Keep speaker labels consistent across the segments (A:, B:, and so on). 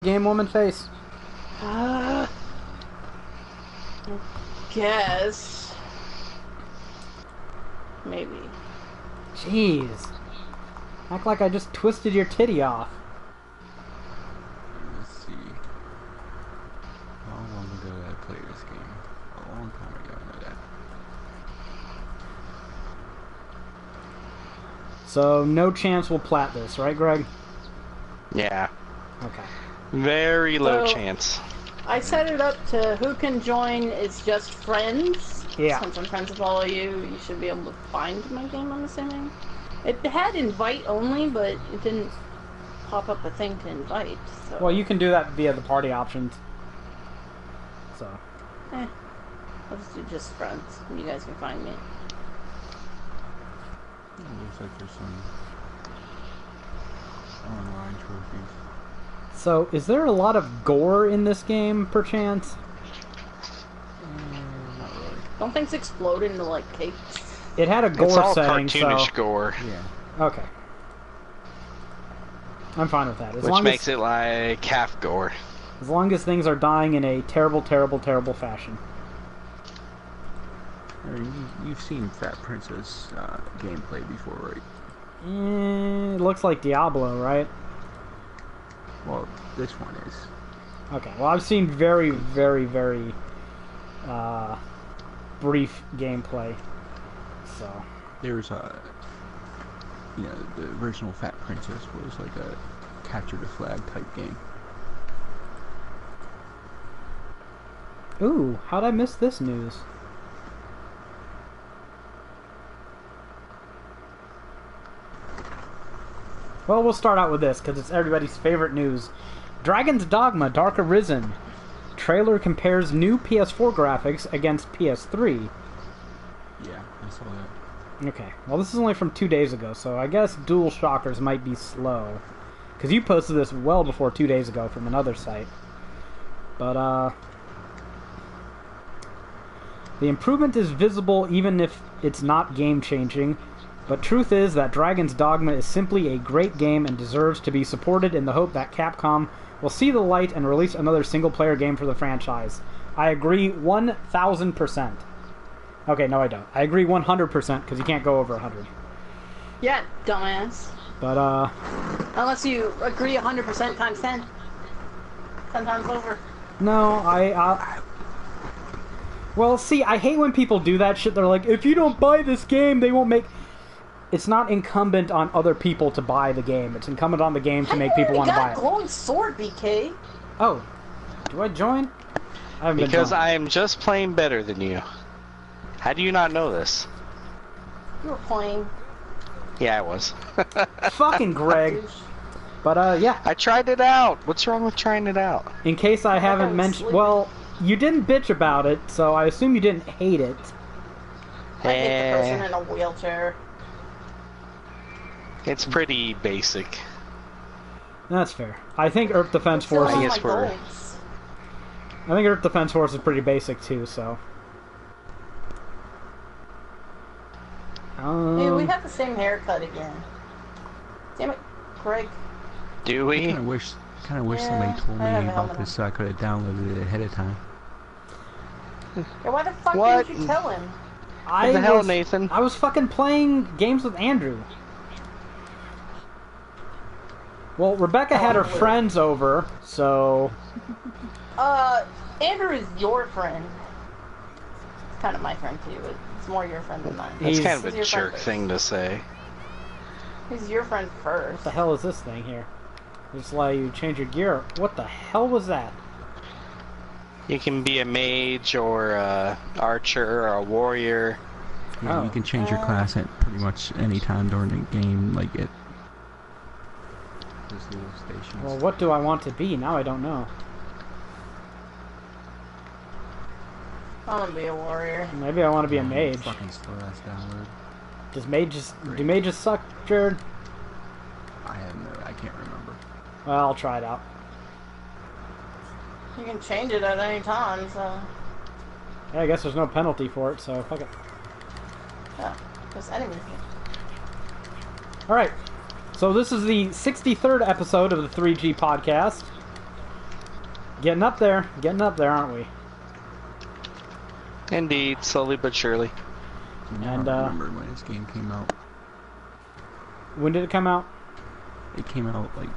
A: Game woman face?
B: I guess. Maybe.
A: Jeez. Act like I just twisted your titty off.
C: Let's see. How long ago did I play this game? A long time ago, I know that.
A: So, no chance we'll plat this, right, Greg?
D: Yeah.
A: Okay.
D: Very low
B: So-
D: chance.
B: I set it up to who can join is just friends.
A: Yeah.
B: Since I'm friends with all of you, you should be able to find my game, I'm assuming. It had invite only, but it didn't pop up a thing to invite. So.
A: Well, you can do that via the party options. So.
B: Let's do just friends. You guys can find me.
C: It looks like there's some online trophies.
A: So, is there a lot of gore in this game, perchance?
C: Not really.
B: Don't things explode into, like, cakes?
A: It had a gore
D: It's all
A: setting,
D: cartoonish
A: so...
D: gore,
C: Yeah.
A: Okay. I'm fine with that.
D: which makes it like half gore.
A: As long as things are dying in a terrible, terrible, terrible fashion.
C: You've seen Fat Princess gameplay before, right?
A: It looks like Diablo, right?
C: Well, this one is.
A: Okay, well, I've seen very, very, very brief gameplay, so...
C: There's you know, the original Fat Princess was like a capture the flag type game.
A: Ooh, how'd I miss this news? Well, we'll start out with this, because it's everybody's favorite news. Dragon's Dogma Dark Arisen. Trailer compares new PS4 graphics against PS3.
C: Yeah, I saw that.
A: Okay, well this is only from 2 days ago, so I guess Dual Shockers might be slow. Because you posted this well before 2 days ago from another site. But, the improvement is visible even if it's not game-changing, but truth is that Dragon's Dogma is simply a great game and deserves to be supported in the hope that Capcom will see the light and release another single-player game for the franchise. I agree 1,000%. Okay, no I don't. I agree 100% because you can't go over 100.
B: Yeah, dumbass.
A: But,
B: Unless you agree 100% times 10. 10 times over.
A: no, well, see, I hate when people do that shit. They're like, if you don't buy this game, they won't make... It's not incumbent on other people to buy the game. It's incumbent on the game to make people want to buy
B: I
A: it.
B: got glowing sword, BK.
A: Oh, do I join? I haven't
D: Because
A: been
D: I am just playing better than you. How do you not know this?
B: You were playing.
D: Yeah, I was.
A: Fucking Greg. But, yeah.
D: I tried it out. What's wrong with trying it out?
A: In case I haven't
B: was
A: mentioned...
B: sleeping.
A: Well, you didn't bitch about it, so I assume you didn't hate it.
B: I hate the person in a wheelchair.
D: It's pretty basic.
A: That's fair. I think Earth Defense
B: Still
A: Force...
B: on
D: I
B: my
D: guess we're-
B: goals.
A: I think Earth Defense Force is pretty basic, too, so...
B: Hey, we have the same haircut again. Damn it, Greg.
D: Do
C: I
D: we?
C: kind of wish
B: Yeah,
C: somebody told me
B: I have a
C: about
B: helmet
C: this so I could have downloaded it ahead of time.
B: Yeah, why the fuck
D: What?
B: didn't you tell him?
D: What the hell, Nathan?
A: I was fucking playing games with Andrew. Well, Rebecca had her friends over, so...
B: Andrew is your friend. It's kind of my friend too, but it's more your friend than mine.
D: That's kind
B: He's
D: of a
B: your friend
D: jerk
B: first.
D: thing to say.
B: He's your friend first.
A: What the hell is this thing here? Just allow you to change your gear. What the hell was that?
D: You can be a mage or a archer or a warrior.
C: Yeah,
A: Oh.
C: you can change your class at pretty much any time during the game, like it. There's little stations.
A: Well, what do I want to be? Now I don't know.
B: I want to be a warrior.
A: Maybe I want to be a mage.
C: Fucking slow ass download.
A: Does mages... Do mages suck, Jared?
C: I can't remember.
A: Well, I'll try it out.
B: You can change it at any time, so...
A: Yeah, I guess there's no penalty for it, so fuck it.
B: Yeah, there's enemies.
A: Alright, so this is the 63rd episode of the 3G podcast. Getting up there, aren't we?
D: Indeed, slowly but surely.
C: Now
A: And,
C: I remember when this game came out.
A: When did it come out?
C: It came out like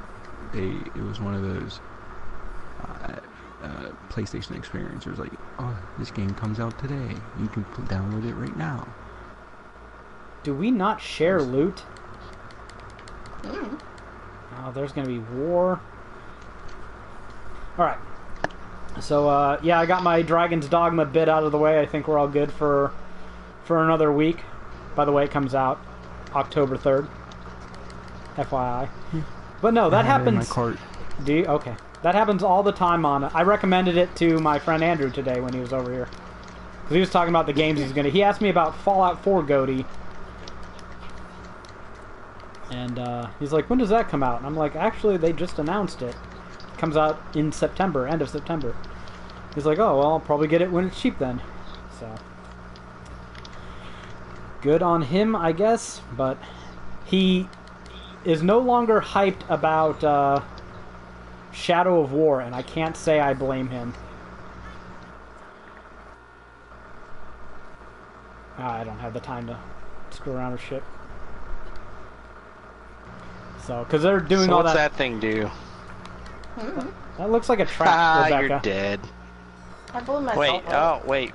C: it was one of those PlayStation experiences. It was like, oh, this game comes out today. You can download it right now.
A: Do we not share loot?
B: Mm.
A: Oh, there's gonna be war. Alright. So, yeah, I got my Dragon's Dogma bit out of the way. I think we're all good for another week. By the way, it comes out October 3rd. FYI. But no, that happens...
C: In my cart.
A: Do you? Okay. That happens all the time on... I recommended it to my friend Andrew today when he was over here. Because he was talking about the games he's gonna... He asked me about Fallout 4 Goaty. And, he's like, when does that come out? And I'm like, actually, they just announced it. It comes out in September, end of September. He's like, oh, well, I'll probably get it when it's cheap then. So... Good on him, I guess. But he is no longer hyped about, Shadow of War, and I can't say I blame him. I don't have the time to screw around with shit. So, because they're doing
D: So
A: all
D: what's
A: that...
D: that thing do?
B: Mm.
A: That looks like a trap,
D: Ah,
A: Rebecca.
D: you're dead.
B: I blew myself
D: Wait,
B: up.
D: oh, wait.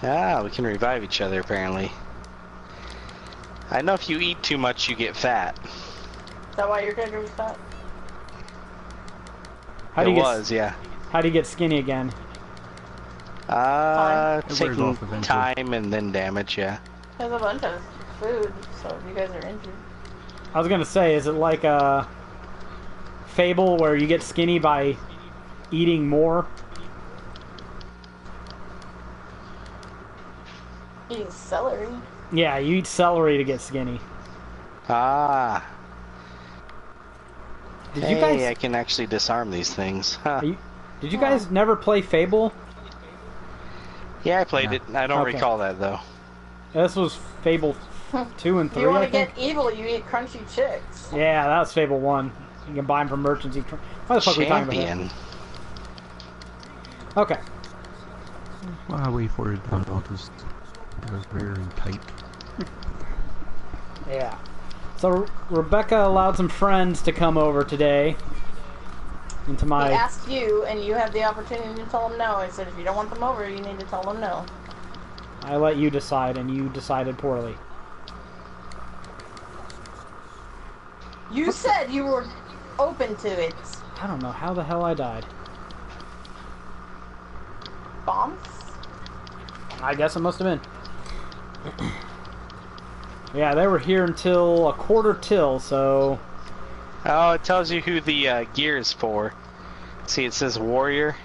D: Ah, we can revive each other, apparently. I know if you eat too much, you get fat.
B: Is that why your character was fat?
A: How do
D: It
A: you
D: was, yeah.
A: How do you get skinny again?
C: It wears
D: Taking
C: off eventually.
D: time and then damage, yeah.
B: There's a bunch of food, so if you guys are injured.
A: I was gonna say, is it like a Fable where you get skinny by eating more?
B: Eating celery.
A: Yeah, you eat celery to get skinny.
D: Ah.
A: Did
D: Hey,
A: you guys?
D: I can actually disarm these things. Huh.
A: Did you guys never play Fable?
D: Yeah, I played
C: Yeah.
D: it. I don't
A: Okay.
D: recall that, though.
A: This was Fable 2 and
B: If
A: 3,
B: you want
A: I
B: to
A: think.
B: get evil, you eat crunchy chicks.
A: Yeah, that was Fable 1. You can buy them from merchants. Why the fuck are we talking about
D: Champion.
A: that? Okay.
C: While I wait for it, I'll just go very tight.
A: Yeah. So Rebecca allowed some friends to come over today. Into
B: He
A: my...
B: asked you, and you have the opportunity to tell him no. I said, if you don't want them over, you need to tell them no.
A: I let you decide, and you decided poorly.
B: You said you were open to it.
A: I don't know how the hell I died.
B: Bombs?
A: I guess it must have been. Yeah, they were here until a quarter till, so...
D: Oh, it tells you who the gear is for. See, it says warrior.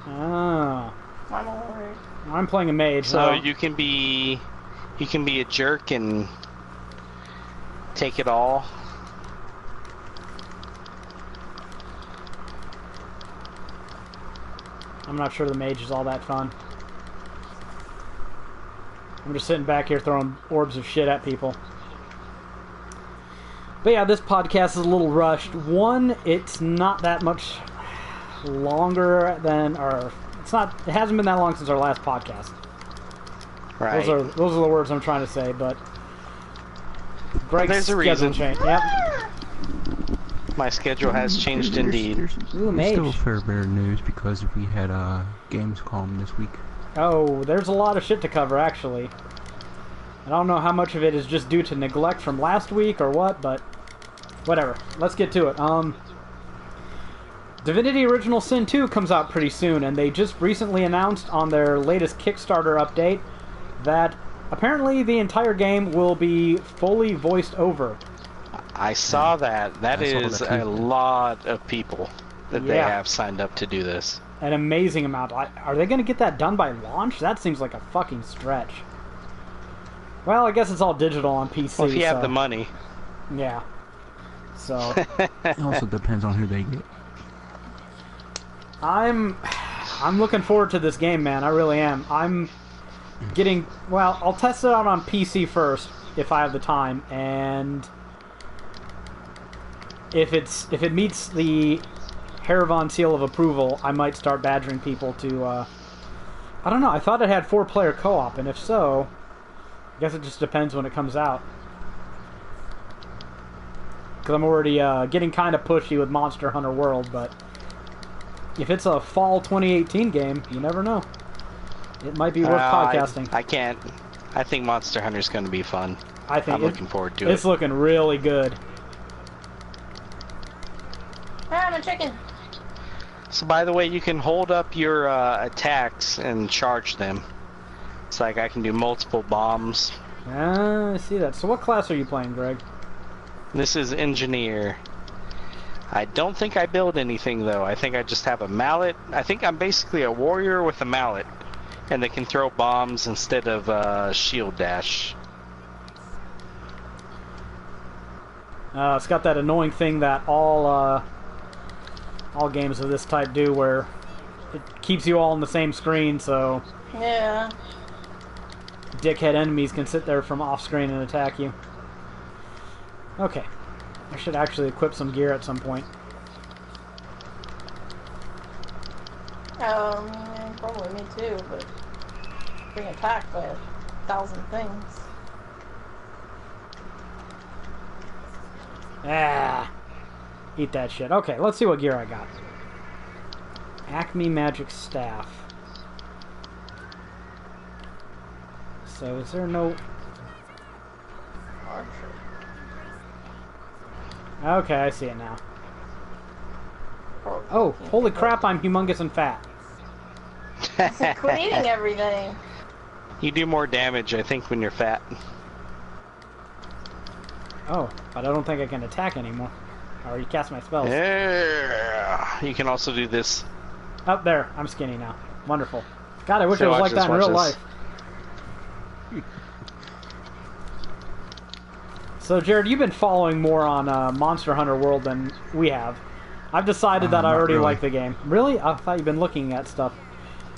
A: Oh.
B: I'm alright.
A: I'm playing a mage.
D: So
A: no.
D: you can be a jerk and take it all.
A: I'm not sure the mage is all that fun. I'm just sitting back here throwing orbs of shit at people. But yeah, this podcast is a little rushed. One, it's not that much longer than, or it's not. It hasn't been that long since our last podcast.
D: Right.
A: Those are the words I'm trying to say. But Greg's
D: there's a
A: schedule
D: reason.
A: change. Yep.
D: My schedule has changed indeed.
A: Ooh,
C: There's
A: mage.
C: still a fair bit of news because we had Gamescom this week.
A: Oh, there's a lot of shit to cover, actually. I don't know how much of it is just due to neglect from last week or what, but whatever. Let's get to it. Divinity Original Sin 2 comes out pretty soon, and they just recently announced on their latest Kickstarter update that apparently the entire game will be fully voiced over.
D: I saw that. That
C: I saw
D: is
C: that too.
D: a lot of people that they
A: Yeah.
D: have signed up to do this.
A: An amazing amount. Are they going to get that done by launch? That seems like a fucking stretch. Well, I guess it's all digital on PC.
D: Well, if you have
A: so-
D: the money.
A: Yeah. So,
C: It also depends on who they get.
A: I'm looking forward to this game, man. I really am. I'm getting... Well, I'll test it out on PC first, if I have the time, and... If it meets the Haeravon seal of approval, I might start badgering people to, I don't know, I thought it had 4-player co-op, and if so, I guess it just depends when it comes out. Because I'm already getting kind of pushy with Monster Hunter World, but if it's a fall 2018 game, you never know. It might be worth podcasting.
D: I can't. I think Monster Hunter's going to be fun.
A: I'm
D: looking forward to it.
A: It's looking really good.
B: Ah, I'm a chicken.
D: So by the way, you can hold up your attacks and charge them. It's like I can do multiple bombs.
A: Ah, I see that. So what class are you playing, Greg?
D: This is Engineer. I don't think I build anything though. I think I just have a mallet. I think I'm basically a warrior with a mallet. And they can throw bombs instead of shield dash.
A: It's got that annoying thing that all games of this type do, where it keeps you all on the same screen, so
B: Yeah.
A: dickhead enemies can sit there from off screen and attack you. Okay, I should actually equip some gear at some point.
B: Probably me too, but being attacked by 1,000 things.
A: Ah, eat that shit. Okay, let's see what gear I got. Acme Magic Staff. So is there no...
B: Archer.
A: Okay, I see it now. Oh, holy crap, I'm humongous and fat.
B: Quit eating everything.
D: You do more damage, I think, when you're fat.
A: Oh, but I don't think I can attack anymore. I already cast my spells.
D: Yeah. You can also do this.
A: Up there, I'm skinny now. Wonderful. God, I wish
D: So
A: it was
D: watch
A: like that in
D: this,
A: real
D: watch
A: life. So, Jared, you've been following more on Monster Hunter World than we have. I've decided that I
C: not
A: already
C: really.
A: like the game. Really? I thought you've been looking at stuff.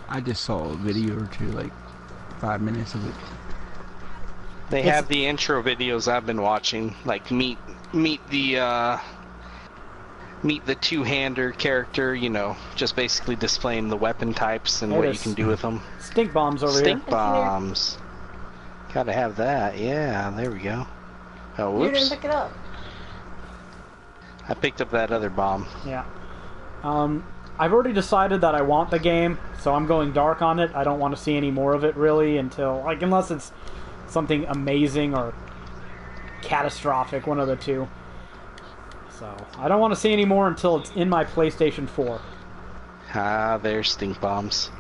C: I just saw a video or two, like 5 minutes of it.
D: They have the intro videos I've been watching, like meet the two-hander character, you know, just basically displaying the weapon types and
A: Hey,
D: what you
A: there's
D: can do with them.
A: Stink bombs over
D: Stink
A: here.
D: bombs. Gotta have that. Yeah, there we go. Oh,
B: You didn't
D: whoops.
B: pick it up.
D: I picked up that other bomb.
A: Yeah. I've already decided that I want the game, so I'm going dark on it. I don't want to see any more of it, really, until... like, unless it's something amazing or catastrophic, one of the two. So, I don't want to see any more until it's in my PlayStation 4.
D: Ah, there's stink bombs.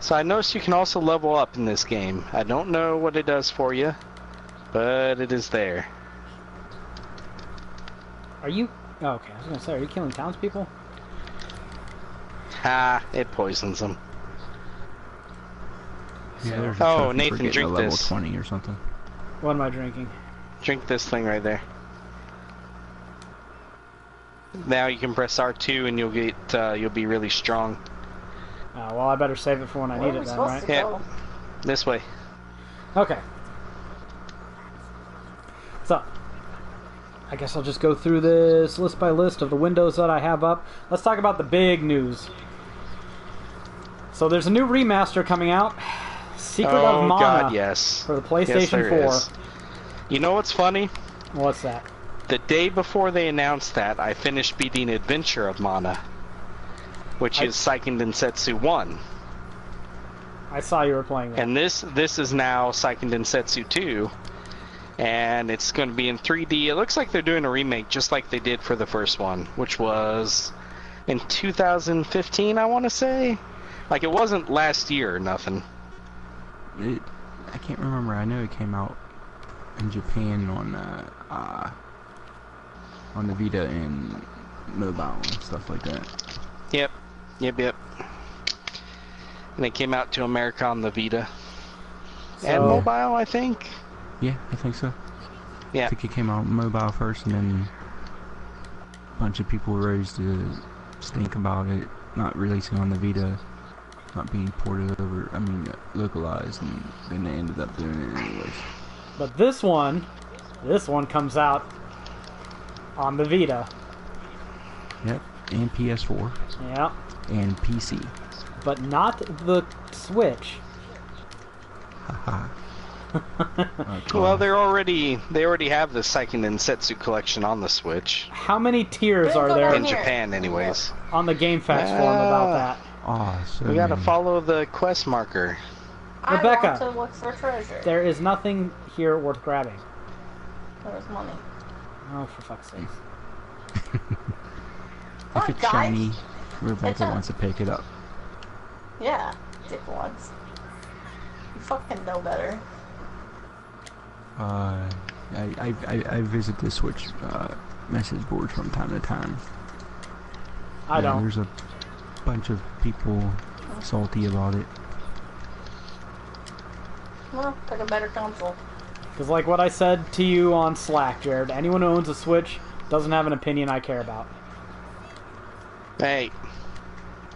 D: So I noticed you can also level up in this game. I don't know what it does for you, but it is there.
A: Are you... oh, okay, I was going to say, are you killing townspeople?
D: Ha, it poisons them.
C: Yeah, there's a
D: Oh,
C: trophy for
D: Nathan,
C: getting
D: drink
C: a level
D: this.
C: 20 or something.
A: What am I drinking?
D: Drink this thing right there. Now you can press R2 and you'll be really strong.
A: Well, I better save it for when I
B: Where
A: need
B: are
A: it
B: we
A: then,
B: supposed
A: right?
B: to
D: Yeah.
B: go?
D: This way.
A: Okay. So, I guess I'll just go through this list by list of the windows that I have up. Let's talk about the big news. So there's a new remaster coming out, Secret of Mana,
D: God, yes.
A: for the
D: Yes,
A: PlayStation
D: there
A: 4.
D: is. You know what's funny?
A: What's that?
D: The day before they announced that, I finished beating Adventure of Mana, which is Seiken Densetsu 1.
A: I saw you were playing that.
D: And this is now Seiken Densetsu 2, and it's going to be in 3D. It looks like they're doing a remake just like they did for the first one, which was in 2015, I want to say. Like, it wasn't last year or nothing.
C: I can't remember. I know it came out in Japan on the Vita and mobile and stuff like that.
D: Yep. And it came out to America on the Vita. And mobile, I think.
C: Yeah, I think so.
D: Yeah.
C: I think it came out mobile first, and then a bunch of people raised to stink about it not releasing on the Vita, not being ported over, localized, and then they ended up doing it anyways.
A: But this one comes out On the Vita.
C: Yep, and PS4.
A: Yeah.
C: And PC.
A: But not the Switch.
C: Haha. Okay.
D: Well, they already have the Seiken and Setsu collection on the Switch.
A: How many tiers are
B: Go
A: there
B: down
D: In
B: here.
D: Japan, anyways.
A: on the GameFAQs forum about that?
C: Oh, so
D: We gotta
C: many.
D: follow the quest marker.
A: Rebecca.
B: I want to look for treasure.
A: There is nothing here worth grabbing.
B: There's money.
A: Oh, for fuck's sake.
C: If
B: on,
C: it's
B: guys.
C: shiny, Rebecca
B: It's a-
C: wants to pick it up.
B: Yeah, dickwads. You fucking know better.
C: I visit the Switch message boards from time to time.
A: I don't.
C: There's a bunch of people salty about it.
B: Well, pick a better console.
A: Because like what I said to you on Slack, Jared, anyone who owns a Switch doesn't have an opinion I care about.
D: Hey.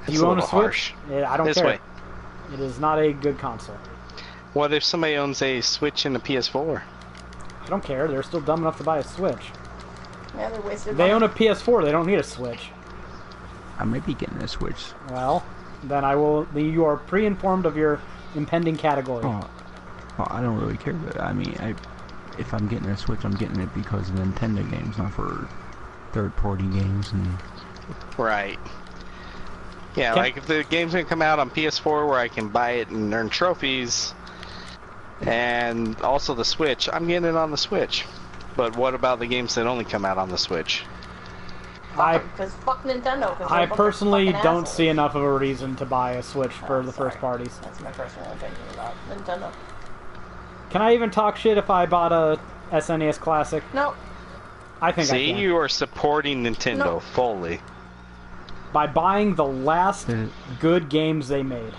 D: It's
A: You own a
D: little
A: Switch?
D: harsh.
A: Yeah, I don't
D: This
A: care.
D: way.
A: It is not a good console.
D: What if somebody owns a Switch and a PS4?
A: I don't care. They're still dumb enough to buy a Switch.
B: Yeah, they wasted
A: They
B: money.
A: own a PS4. They don't need a Switch.
C: I may be getting a Switch.
A: Well, then I will. You are pre-informed of your impending category.
C: Oh, well, I don't really care, but I mean, if I'm getting a Switch, I'm getting it because of Nintendo games, not for third-party games. And
D: Right. Yeah,
A: Okay.
D: like if the game's gonna come out on PS4 where I can buy it and earn trophies, and also the Switch, I'm getting it on the Switch. But what about the games that only come out on the Switch?
B: Because fuck Nintendo. 'cause they're
A: I
B: a bunch of
A: personally
B: fucking
A: don't
B: assholes.
A: see enough of a reason to buy a Switch for the
B: Sorry.
A: first parties.
B: That's my personal opinion about Nintendo.
A: Can I even talk shit if I bought a SNES Classic?
B: No,
A: I think I
D: See,
A: can.
D: you are supporting Nintendo
B: No.
D: fully.
A: By buying the last
C: Did-
A: good games they made.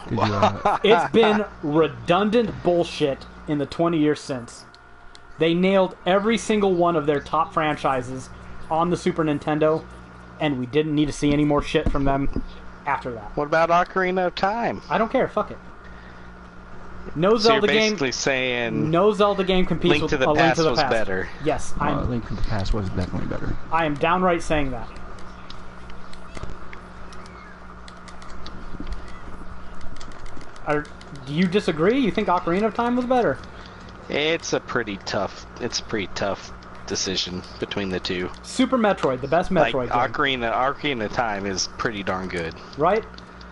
C: did you,
A: It's been redundant bullshit in the 20 years since. They nailed every single one of their top franchises on the Super Nintendo, and we didn't need to see any more shit from them after that.
D: What about Ocarina of Time?
A: I don't care, fuck it. No
D: So you're
A: Zelda
D: basically
A: game.
D: saying
A: No Zelda game competes
D: Link
A: with
D: to the
A: A Link
D: Past
A: to the
D: was
A: Past.
D: better.
A: Yes,
C: Link to the Past was definitely better.
A: I am downright saying that. Do you disagree? You think Ocarina of Time was better?
D: it's a pretty tough decision between the two.
A: Super Metroid, the best
D: Like
A: Metroid game,
D: Ocarina of Time is pretty darn good.
A: right?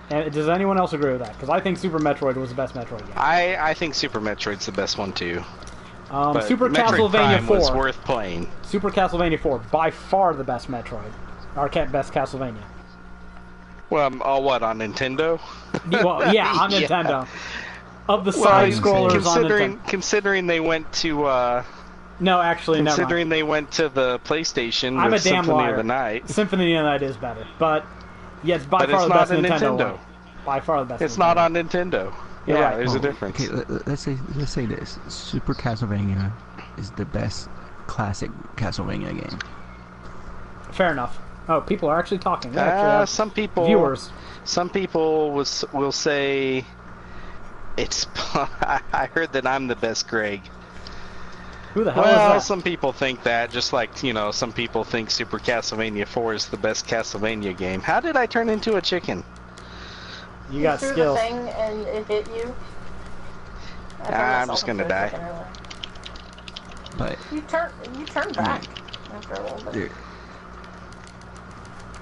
A: And does anyone else agree with that? Because I think Super Metroid was the best Metroid game.
D: I think Super Metroid's the best one too. But
A: Super
D: Metroid
A: Castlevania
D: Prime
A: 4.
D: was worth playing.
A: Super Castlevania 4, by far the best Metroid. Or best Castlevania.
D: Well, what on Nintendo?
A: Well, yeah, on
D: Yeah.
A: Nintendo. Of the
D: Well,
A: side scrollers on
D: considering
A: Nintendo.
D: considering they went to
A: No, actually, never mind.
D: considering they went to the PlayStation
A: I'm
D: with
A: a damn
D: Symphony
A: liar.
D: of the Night.
A: Symphony of the Night is better, but yeah, it's by
D: But
A: far
D: it's
A: the best
D: not a
A: Nintendo,
D: Nintendo.
A: one. By far the best.
D: It's
A: Nintendo.
D: not on Nintendo.
A: You're
D: Yeah,
A: right.
D: there's
C: Oh,
D: a difference.
C: Okay, let's say this: Super Castlevania is the best classic Castlevania game.
A: Fair enough. Oh, people are actually talking. They actually have
D: Some people will say it's. I heard that I'm the best Greg.
A: Who the hell
D: Well,
A: is that?
D: some people think that, just like, some people think Super Castlevania 4 is the best Castlevania game. How did I turn into a chicken?
A: You got
B: threw
A: skills.
B: the thing and it hit you. I turned
D: I'm
B: myself
D: just gonna
B: into a
D: die.
B: chicken earlier.
C: But
B: You turned back after a little bit.
C: there,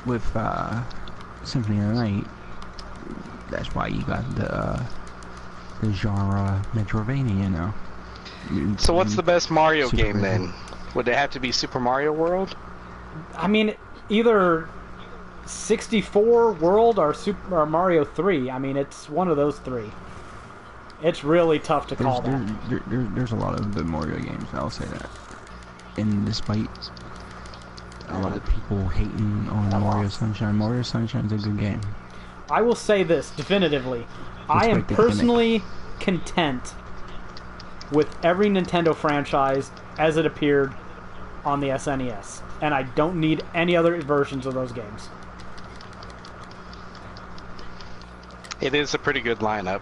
C: with Symphony of the Night, that's why you got the genre Metroidvania now.
D: So what's the best Mario
C: Super
D: game
C: Mario.
D: then? Would it have to be Super Mario World?
A: I mean, either 64 World or Super Mario 3. I mean, it's one of those three. It's really tough to call that.
C: There's a lot of good Mario games, I'll say that. And despite a lot of people hating on Mario Sunshine's a good game.
A: I will say this definitively. I am
C: like the gimmick.
A: personally content with every Nintendo franchise as it appeared on the SNES. And I don't need any other versions of those games.
D: It is a pretty good lineup.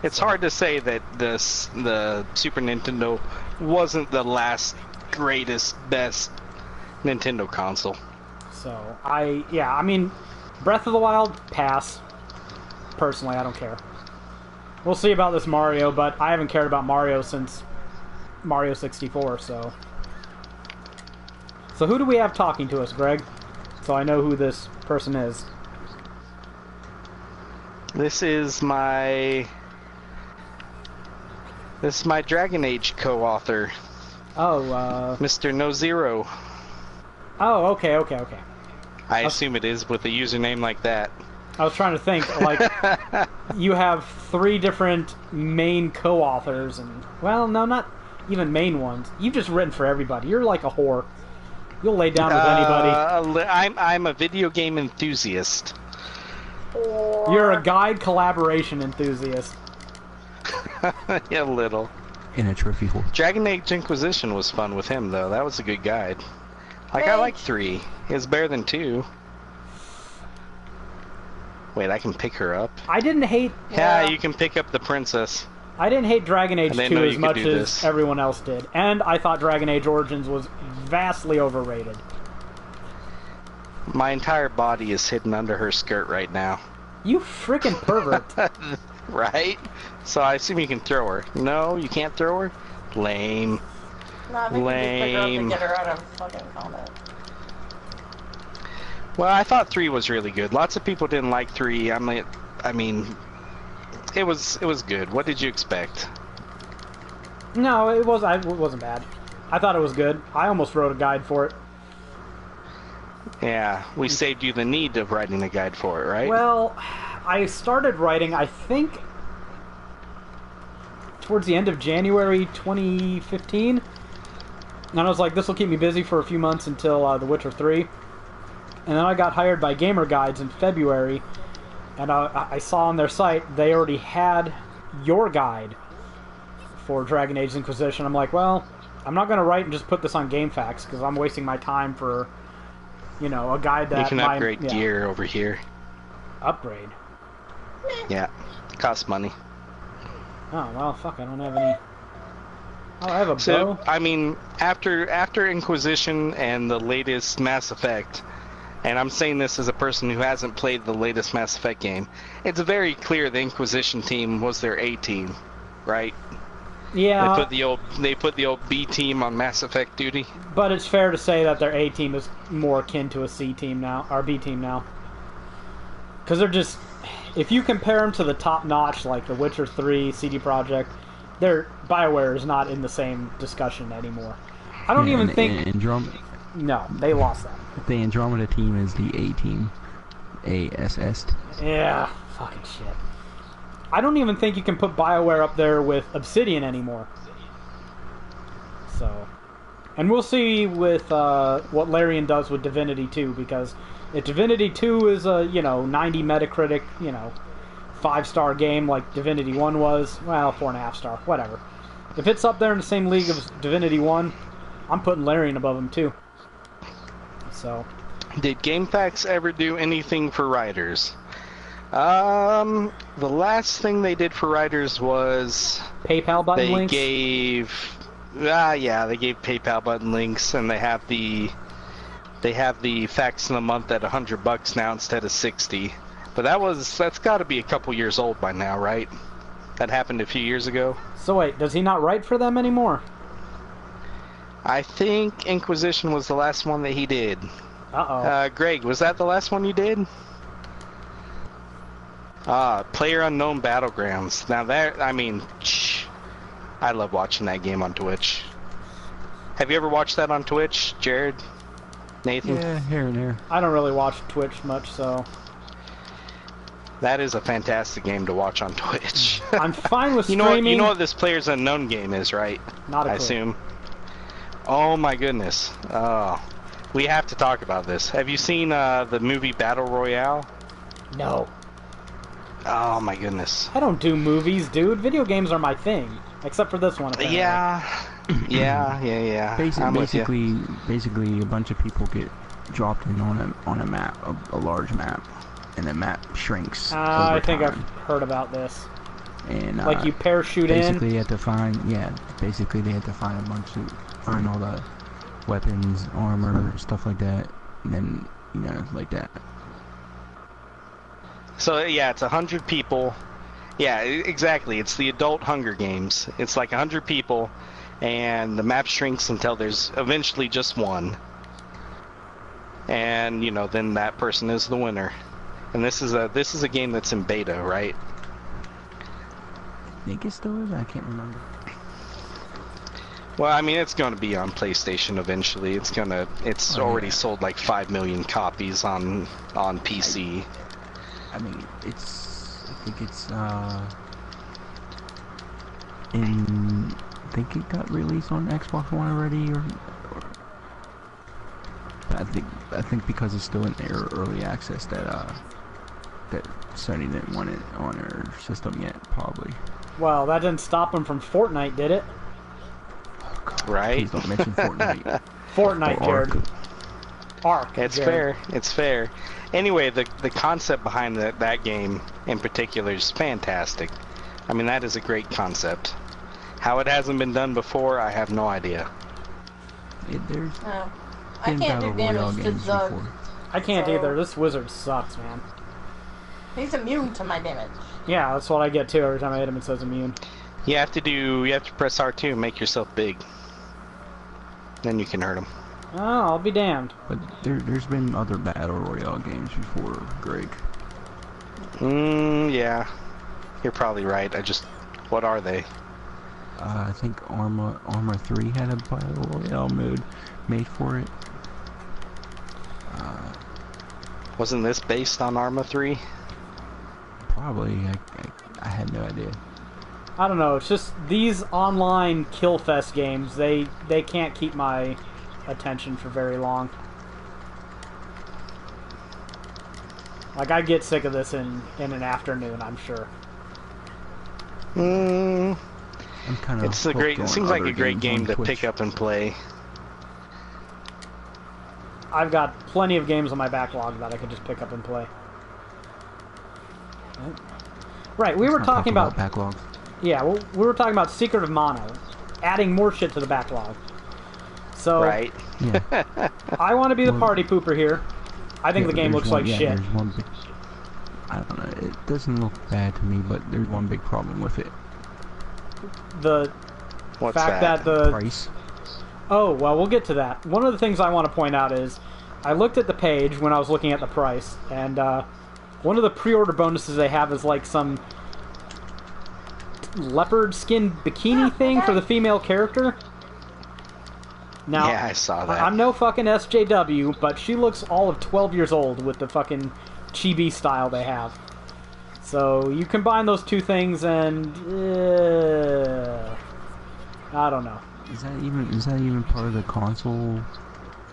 D: It's hard to say that the Super Nintendo wasn't the last greatest, best Nintendo console.
A: So, I mean, Breath of the Wild, pass. Personally, I don't care. We'll see about this Mario, but I haven't cared about Mario since Mario 64, so... So who do we have talking to us, Greg? So I know who this person is.
D: This is my Dragon Age co-author.
A: Oh,
D: Mr. No Zero.
A: Oh, okay.
D: I assume it is with a username like that.
A: I was trying to think, like, you have 3 different main co-authors, and, well, no, not even main ones. You've just written for everybody. You're like a whore. You'll lay down with anybody.
D: I'm a video game enthusiast.
A: You're a guide collaboration enthusiast.
D: Yeah, a little.
C: In a trophy hole.
D: Dragon Age Inquisition was fun with him, though. That was a good guide. Like, I like 3. It's better than 2. Wait, I can pick her up?
A: I didn't hate...
D: Yeah, you can pick up the princess.
A: I didn't hate Dragon Age 2 as much as
D: this.
A: everyone else did. And I thought Dragon Age Origins was vastly overrated.
D: My entire body is hidden under her skirt right now.
A: You freaking pervert.
D: Right? So I assume you can throw her. No, you can't throw her? Lame.
B: Nah, maybe
D: Lame.
B: just pick her up and get her out of fucking combat.
D: Well, I thought 3 was really good. Lots of people didn't like 3. I mean, it was good. What did you expect?
A: No, it wasn't bad. I thought it was good. I almost wrote a guide for it.
D: Yeah, we saved you the need of writing a guide for it, right?
A: Well, I started writing, I think, towards the end of January 2015. And I was like, this will keep me busy for a few months until The Witcher 3. And then I got hired by Gamer Guides in February, and I saw on their site they already had your guide for Dragon Age Inquisition. I'm like, well, I'm not going to write and just put this on GameFAQs, because I'm wasting my time for, you know, a guide that...
D: You can upgrade gear over here.
A: Upgrade?
D: Yeah, it costs money.
A: Oh, well, fuck, I don't have any... Oh, I have a bow.
D: So, I mean, after Inquisition and the latest Mass Effect... And I'm saying this as a person who hasn't played the latest Mass Effect game. It's very clear the Inquisition team was their A team, right?
A: Yeah.
D: They put the old B team on Mass Effect duty.
A: But it's fair to say that their A team is more akin to a C team now, or B team now. Because they're just, if you compare them to the top notch like The Witcher 3, CD Projekt, BioWare is not in the same discussion anymore. I don't even think. No, they lost that.
C: The Andromeda team is the A team. ASS.
A: Yeah, fucking shit. I don't even think you can put BioWare up there with Obsidian anymore. So, and we'll see with what Larian does with Divinity 2, because if Divinity 2 is a, 90 Metacritic, 5-star game like Divinity 1 was, well, 4.5 star, whatever. If it's up there in the same league as Divinity 1, I'm putting Larian above him too. So,
D: did GameFAQs ever do anything for writers? The last thing they did for writers was
A: PayPal button links.
D: They gave PayPal button links, and they have the facts in the month at $100 now instead of 60. But that's got to be a couple years old by now, right? That happened a few years ago.
A: So wait, does he not write for them anymore?
D: I think Inquisition was the last one that he did.
A: Uh-oh.
D: Greg, was that the last one you did? PlayerUnknown Battlegrounds. Now that, I love watching that game on Twitch. Have you ever watched that on Twitch, Jared? Nathan?
C: Yeah, here and there.
A: I don't really watch Twitch much, so...
D: That is a fantastic game to watch on Twitch.
A: I'm fine with streaming.
D: You know what this PlayerUnknown game is, right?
A: Not a clue.
D: I assume. Oh my goodness. We have to talk about this. Have you seen the movie Battle Royale?
A: No.
D: Oh my goodness.
A: I don't do movies, dude. Video games are my thing. Except for this one, apparently.
D: Yeah.
C: Basically, a bunch of people get dropped in on a map, a large map, and the map shrinks.
A: I think I've heard about this.
C: And
A: like you parachute
C: basically
A: in.
C: They had to find, basically they had to find all the weapons, armor, stuff like that, and then, you know, like that.
D: So yeah, it's 100 people. Yeah, exactly. It's the adult Hunger Games. It's like 100 people, and the map shrinks until there's eventually just one. And you know, then that person is the winner. And this is a game that's in beta, right?
C: I think it still is. I can't remember.
D: Well, I mean, it's going to be on PlayStation eventually. It's already sold like 5 million copies on PC.
C: I mean, I think it got released on Xbox One already, or I think because it's still in early access that Sony didn't want it on their system yet, probably.
A: Well, that didn't stop them from Fortnite, did it?
C: Oh, God,
D: right?
C: Please don't mention Fortnite.
A: Fortnite, Jared. Arc.
D: It's
A: Jared.
D: fair. It's fair. Anyway, the concept behind that game in particular is fantastic. I mean, that is a great concept. How it hasn't been done before, I have no idea.
C: There's
B: I can't do
C: Battle Royale
B: damage to
C: games
B: Zug.
C: before.
A: I can't
B: So-
A: either. This wizard sucks, man.
B: He's immune to my damage.
A: Yeah, that's what I get too. Every time I hit him, it says immune.
D: You have to press R2 and make yourself big. Then you can hurt him.
A: Oh, I'll be damned.
C: But there's been other Battle Royale games before, Greg.
D: Yeah. You're probably right. What are they?
C: I think Arma 3 had a Battle Royale mode made for it.
D: Wasn't this based on Arma 3?
C: Probably. I had no idea.
A: I don't know. It's just these online killfest games. They can't keep my attention for very long. Like, I get sick of this in an afternoon, I'm sure.
C: I'm kind of.
D: It seems like a great game to pick up and play.
A: I've got plenty of games on my backlog that I could just pick up and play. Right, we were talking about
C: backlogs.
A: Yeah, well, we were talking about Secret of Mana, adding more shit to the backlog. So,
D: Right.
C: Yeah.
A: I want to be the party pooper here. I think the game looks like shit.
C: There's one big, I don't know. It doesn't look bad to me, but there's one big problem with it.
A: The
D: What's
A: fact
D: that?
A: that the
C: Price.
A: Oh, well, we'll get to that. One of the things I want to point out is I looked at the page when I was looking at the price, and one of the pre-order bonuses they have is like some leopard skin bikini thing for the female character. Now,
D: Yeah, I saw that.
A: I'm no fucking SJW, but she looks all of 12 years old with the fucking chibi style they have. So you combine those two things and I don't know.
C: Is that even part of the console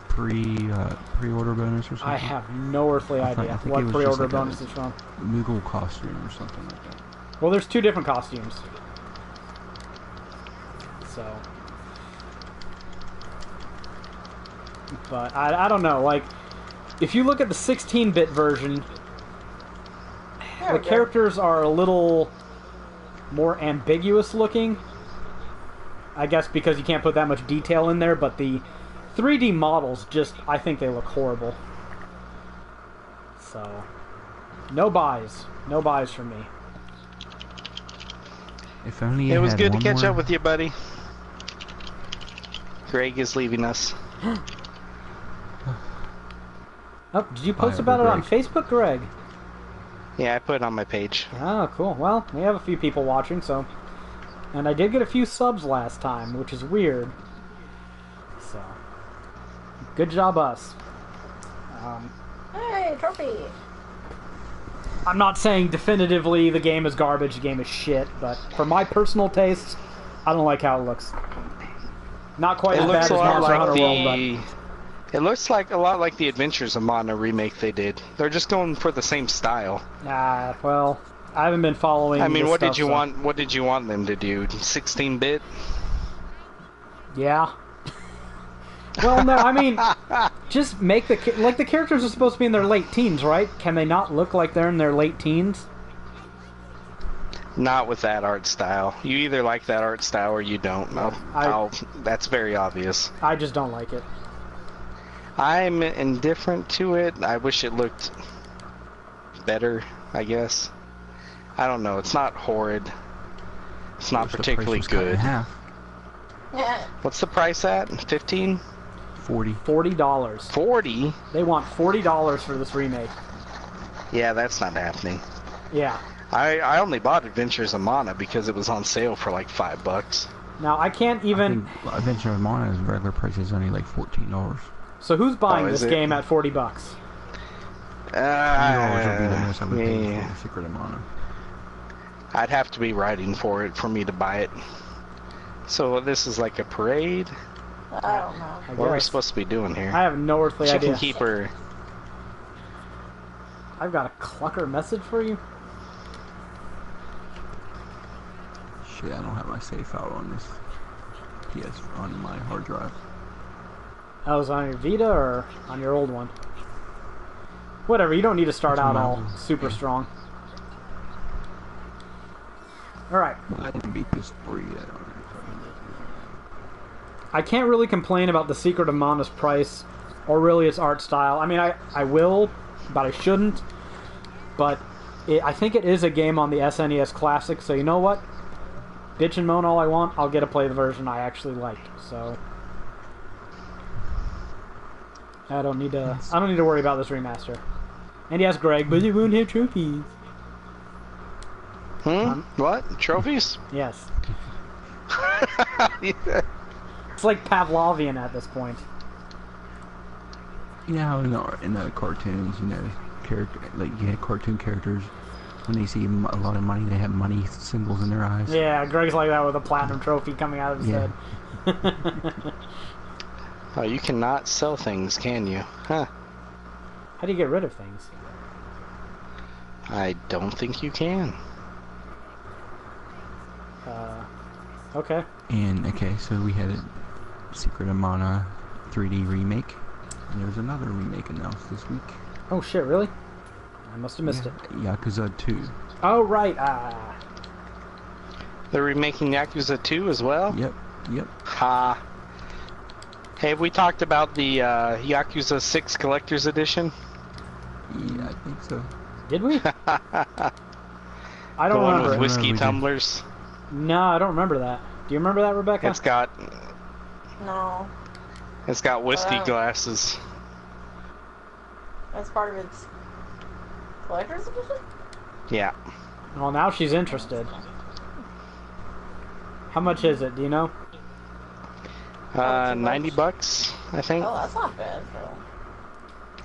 C: pre-order bonus or something?
A: I have no earthly
C: I
A: idea
C: think it
A: what
C: was
A: pre-order
C: just like
A: bonus is from.
C: Moogle costume or something like that.
A: Well, there's two different costumes. So, but I don't know. Like, if you look at the 16-bit version, the characters are a little more ambiguous looking. I guess because you can't put that much detail in there, but the 3D models just, I think they look horrible. So, no buys. No buys from me.
C: If only
D: It was good to
C: one
D: catch
C: more-
D: up with you, buddy. Greg is leaving us.
A: Oh, did you post
C: Bye,
A: about it on
C: Greg.
A: Facebook, Greg?
D: Yeah, I put it on my page.
A: Oh, cool. Well, we have a few people watching, so... And I did get a few subs last time, which is weird. So... Good job, us.
B: Hey, trophy!
A: I'm not saying definitively the game is garbage, the game is shit, but for my personal tastes, I don't like how it looks. Not quite
D: It
A: as bad
D: looks
A: as
D: a lot
A: Monster
D: like
A: Hunter World,
D: the. It looks like a lot like the Adventures of Mana remake they did. They're just going for the same style.
A: but... Nah, well... I haven't been following
D: I mean,
A: this
D: what
A: stuff,
D: did you
A: so-
D: want? What did you want them to do? 16-bit?
A: Yeah. Well, no, I mean, just make the the characters are supposed to be in their late teens, right? Can they not look like they're in their late teens?
D: Not with that art style. You either like that art style or you don't. That's very obvious.
A: I just don't like it.
D: I'm indifferent to it. I wish it looked better, I guess. I don't know. It's not horrid. It's not particularly good.
B: Yeah.
D: What's the price at? 15?
C: 40.
A: $40.
D: 40?
A: They want $40 for this remake.
D: Yeah, that's not happening.
A: Yeah.
D: I only bought Adventures of Mana because it was on sale for like $5.
A: Now I can't even.
C: I think Adventure of Mana's regular price is only like $14.
A: So who's buying
D: is
A: this
D: it?
A: game at $40?
C: $20 would be the most I would pay
D: yeah.
C: for Secret of Mana.
D: I'd have to be writing for it for me to buy it. So this is like a parade?
B: I don't know.
A: I
D: What are we
A: guess.
D: supposed to be doing here?
A: I have no earthly
D: She
A: idea.
D: can keep her.
A: I've got a clucker message for you.
C: Shit, I don't have my save file on this PS on my hard drive.
A: That was on your Vita or on your old one? Whatever, you don't need to start
C: It's on
A: out
C: my
A: all
C: old one.
A: super strong. Alright.
C: I didn't beat this story yet.
A: I can't really complain about the Secret of Mana's price, or really its art style. I mean, I will, but I shouldn't. But I think it is a game on the SNES Classic, so you know what? Bitch and moan all I want, I'll get to play the version I actually liked, so... I don't need to worry about this remaster. And yes, Greg, but you won't have trophies.
D: What? Trophies?
A: Yes.
D: Yeah.
A: It's like Pavlovian at this point.
C: You know how in the cartoons, you know, like you had cartoon characters, when they see a lot of money, they have money symbols in their eyes.
A: Yeah, Greg's like that with a platinum trophy coming out of his
C: Yeah.
A: head.
D: Oh, you cannot sell things, can you? Huh.
A: How do you get rid of things?
D: I don't think you can.
A: Okay.
C: And okay, so we had a Secret of Mana 3D remake, and there's another remake announced this week.
A: Oh shit, really? I must have missed it.
C: Yakuza 2.
A: Oh, right.
D: They're remaking Yakuza 2 as well?
C: Yep.
D: Ha. Hey, have we talked about the Yakuza 6 Collector's Edition?
C: Yeah, I think so.
A: Did we? I
D: The
A: don't
D: one
A: remember
D: with
A: it.
D: whiskey
C: we did.
D: tumblers?
A: No, I don't remember that. Do you remember that, Rebecca?
D: It's got
B: No.
D: whiskey
B: Wow.
D: glasses.
B: That's part of its collector's edition?
D: Yeah.
A: Well, now she's interested. How much is it? Do you know?
B: too much.
D: $90, I think.
B: Oh, that's not bad, though.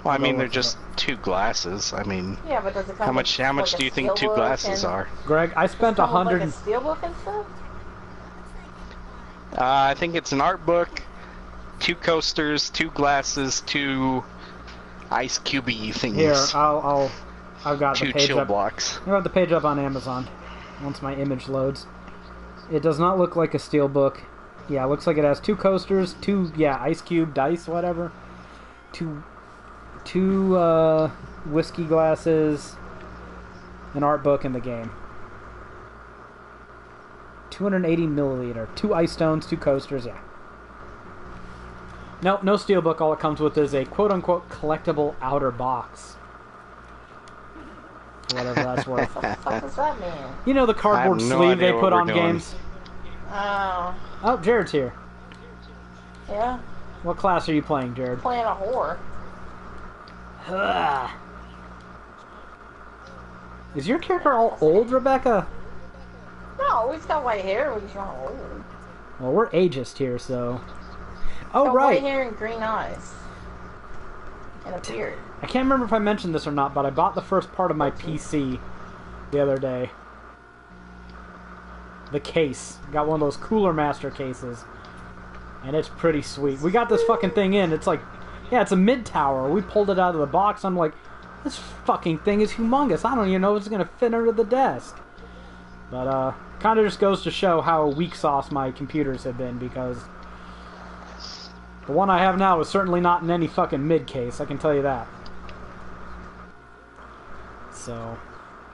D: Well, I mean,
A: know
D: they're
A: what's
D: just two glasses. I mean,
B: Yeah, but does it come
D: how much
B: with,
D: do you
B: a
D: think two
B: steelbook
D: glasses
B: and-
D: are?
A: Greg, I spent
B: Come with,
A: 100.
B: like a steelbook and stuff?
D: I think it's an art book, 2 coasters, 2 glasses, 2 ice cubey things.
A: Here, I've got the
D: 2
A: page
D: chill
A: up.
D: blocks.
A: I've got the page up on Amazon. Once my image loads, it does not look like a steelbook. Yeah, it looks like it has 2 coasters, 2 ice cube dice, whatever. 2 whiskey glasses, an art book, in the game. 280 milliliter, 2 ice stones, 2 coasters. Yeah. No steelbook. All it comes with is a quote-unquote collectible outer box. Whatever that's worth.
B: What the fuck does that mean?
A: You know the cardboard
D: I have no
A: sleeve they
D: idea what
A: put
D: we're
A: on
D: doing.
A: games?
B: Oh.
A: Oh, Jared's here.
B: Yeah.
A: What class are you playing, Jared?
B: Playing a whore.
A: Ugh. Is your character all old, Rebecca?
B: No, he's got white hair, but he's not old.
A: Well, we're ageist here, so... Oh,
B: Got
A: right.
B: white hair and green eyes. And a beard.
A: I can't remember if I mentioned this or not, but I bought the first part of my PC the other day. The case. Got one of those Cooler Master cases. And it's pretty sweet. We got this fucking thing in. It's like... Yeah, it's a mid-tower. We pulled it out of the box. I'm like, this fucking thing is humongous. I don't even know if it's going to fit under the desk. But, kind of just goes to show how weak sauce my computers have been, because... The one I have now is certainly not in any fucking mid-case, I can tell you that. So...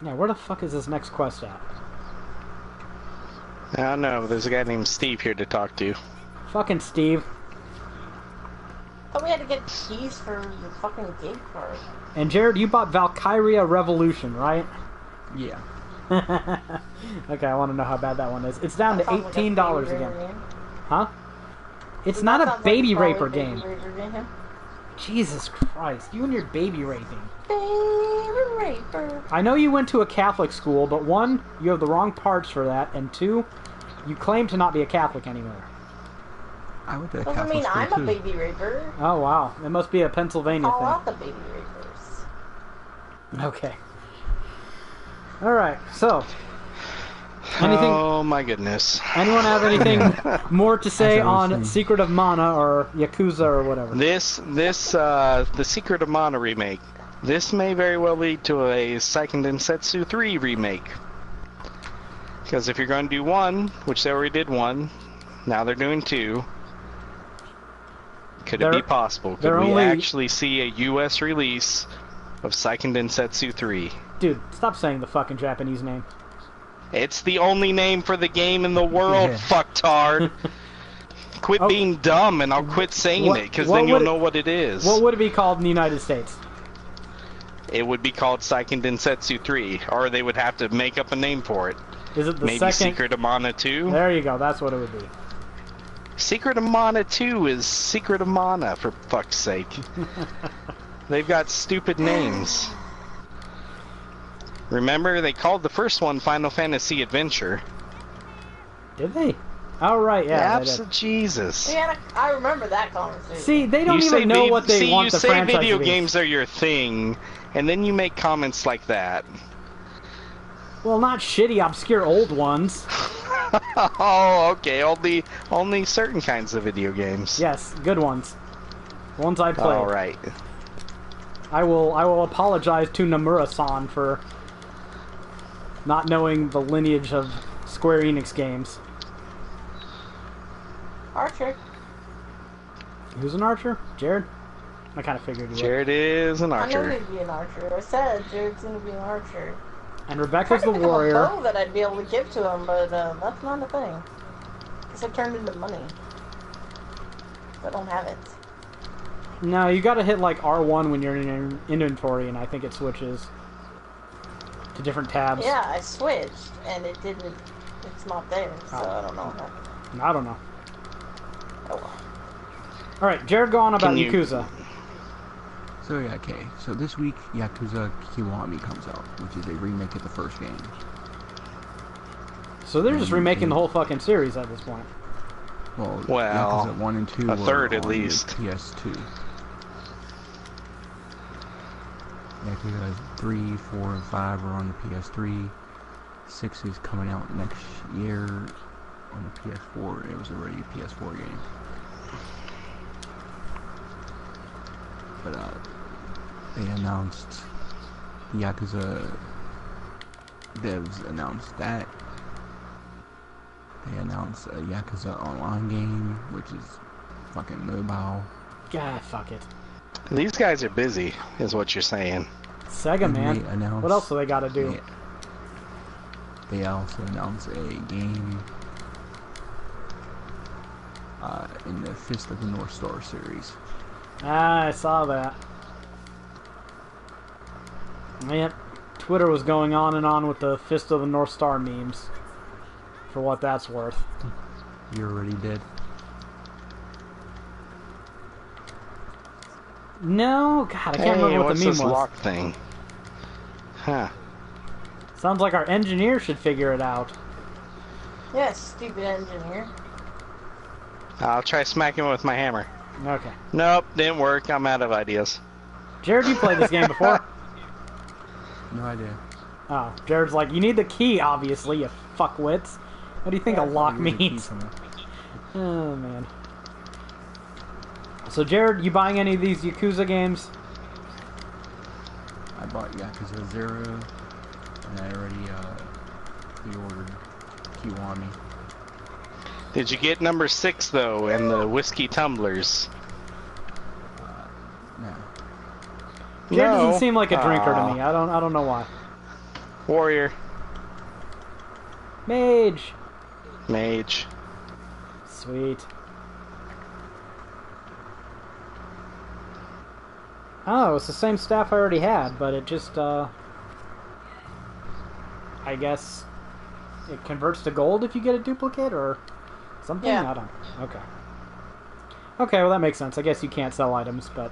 A: Yeah, where the fuck is this next quest at?
D: I don't know. There's a guy named Steve here to talk to.
A: Fucking Steve.
B: thought we had to get keys for the fucking gate card.
A: And Jared, you bought Valkyria Revolution, right?
C: Yeah.
A: Okay, I want to know how bad that one is. It's down
B: That
A: to
B: sounds like a
A: $18
B: baby
A: again.
B: raper game.
A: Huh? It's
B: That
A: not a
B: sounds like
A: baby
B: probably
A: raper
B: a baby
A: game.
B: raper game.
A: Jesus Christ, you and your baby raping.
B: Baby raper.
A: I know you went to a Catholic school, but one, you have the wrong parts for that, and two, you claim to not be a Catholic anymore.
C: I went to a
B: Doesn't
C: Catholic
B: mean
C: school
B: I'm
C: too.
B: a baby raper.
A: Oh, wow. It must be a Pennsylvania
B: Call
A: thing.
B: out the baby rapers.
A: Okay. Alright, so. Anything?
D: Oh my goodness.
A: Anyone have anything more to say
C: As I was
A: on
C: saying.
A: Secret of Mana or Yakuza or whatever?
D: The Secret of Mana remake. This may very well lead to a Seiken Densetsu 3 remake. Because if you're going to do one, which they already did one, now they're doing two. Could it be possible? Could
A: they're
D: we
A: only-
D: actually see a US release of Seiken Densetsu 3?
A: Dude, stop saying the fucking Japanese name.
D: It's the only name for the game in the world,
C: Yeah.
D: fucktard. Quit
A: Oh.
D: being dumb and I'll quit saying
A: What-
D: it, because
A: what
D: then you'll
A: would it-
D: know what it is.
A: What would it be called in the United States?
D: It would be called Seiken Densetsu 3, or they would have to make up a name for it.
A: Is it the
D: Maybe
A: second?
D: Secret of Mana 2?
A: There you go, that's what it would be.
D: Secret of Mana 2 is Secret of Mana, for fuck's sake. They've got stupid names. Remember, they called the first one Final Fantasy Adventure.
A: Did they? Oh, right, yeah. they did.
D: Jesus.
B: Yeah, I remember that conversation.
A: See, they don't
D: You
A: even
D: say
A: know
D: vi-
A: what they
D: see,
A: want
D: you
A: the
D: say
A: franchise
D: video
A: to be.
D: games are your thing, and then you make comments like that.
A: Well, not shitty, obscure old ones.
D: Oh, okay. Only certain kinds of video games.
A: Yes, good ones. Ones I played.
D: All right.
A: I will apologize to Nomura-san for not knowing the lineage of Square Enix games.
B: Archer.
A: Who's an archer? Jared? I kind of figured you would.
D: Jared is an
B: I knew
D: archer.
B: he'd be an archer. I said Jared's gonna be an archer.
A: And
B: I
A: Rebecca's the
B: tried to think of a
A: warrior.
B: bow that I'd be able to give to him, but that's not a thing. Because it turned into money. I don't have it.
A: No, you gotta hit like R1 when you're in your inventory, and I think it switches to different tabs.
B: Yeah, I switched, and it didn't. It's not there, so I don't know.
A: I don't know.
B: Oh well.
A: Alright, Jared, go on about
D: Can you-
A: Yakuza.
C: So yeah, okay. So this week, Yakuza Kiwami comes out, which is a remake of the first game.
A: So they're just remaking the whole fucking series at this point.
C: Well,
D: Well,
C: Yakuza 1 and 2
D: a
C: were
D: third at
C: on the
D: least.
C: PS2. Yakuza 3, 4, and 5 are on the PS3. 6 is coming out next year on the PS4. It was already a PS4 game. But they announced, Yakuza devs announced that. They announced a Yakuza Online game, which is fucking mobile.
A: God, fuck it.
D: These guys are busy, is what you're saying.
A: Sega,
C: And
A: man.
C: they announced-
A: What else do they gotta do?
C: They also announced a game in the Fist of the North Star series.
A: Ah, I saw that. Man, Twitter was going on and on with the Fist of the North Star memes. For what that's worth.
C: You already did.
A: No, God, I can't remember what
D: what's
A: the meme
D: this
A: was.
D: lock thing? Huh.
A: Sounds like our engineer should figure it out.
B: Yes, stupid engineer.
D: I'll try smacking with my hammer.
A: Okay.
D: Nope, didn't work. I'm out of ideas.
A: Jared, you played this game before?
C: No idea.
A: Oh, Jared's like, you need the key, obviously, you fuckwits. What do you think a lock
C: Here's a key
A: means?
C: from it.
A: Oh, man. So, Jared, you buying any of these Yakuza games?
C: I bought Yakuza 0, and I already pre-ordered Kiwami.
D: Did you get number 6 though, and the whiskey tumblers?
C: No.
A: Jared
D: No.
A: doesn't seem like a drinker to
D: Aw.
A: me. I don't know why.
D: Warrior,
A: Mage.
D: mage.
A: Sweet. Oh, it's the same staff I already had, but it just, I guess it converts to gold if you get a duplicate, or something?
B: Yeah.
A: I don't know. Okay. Okay, well that makes sense. I guess you can't sell items, but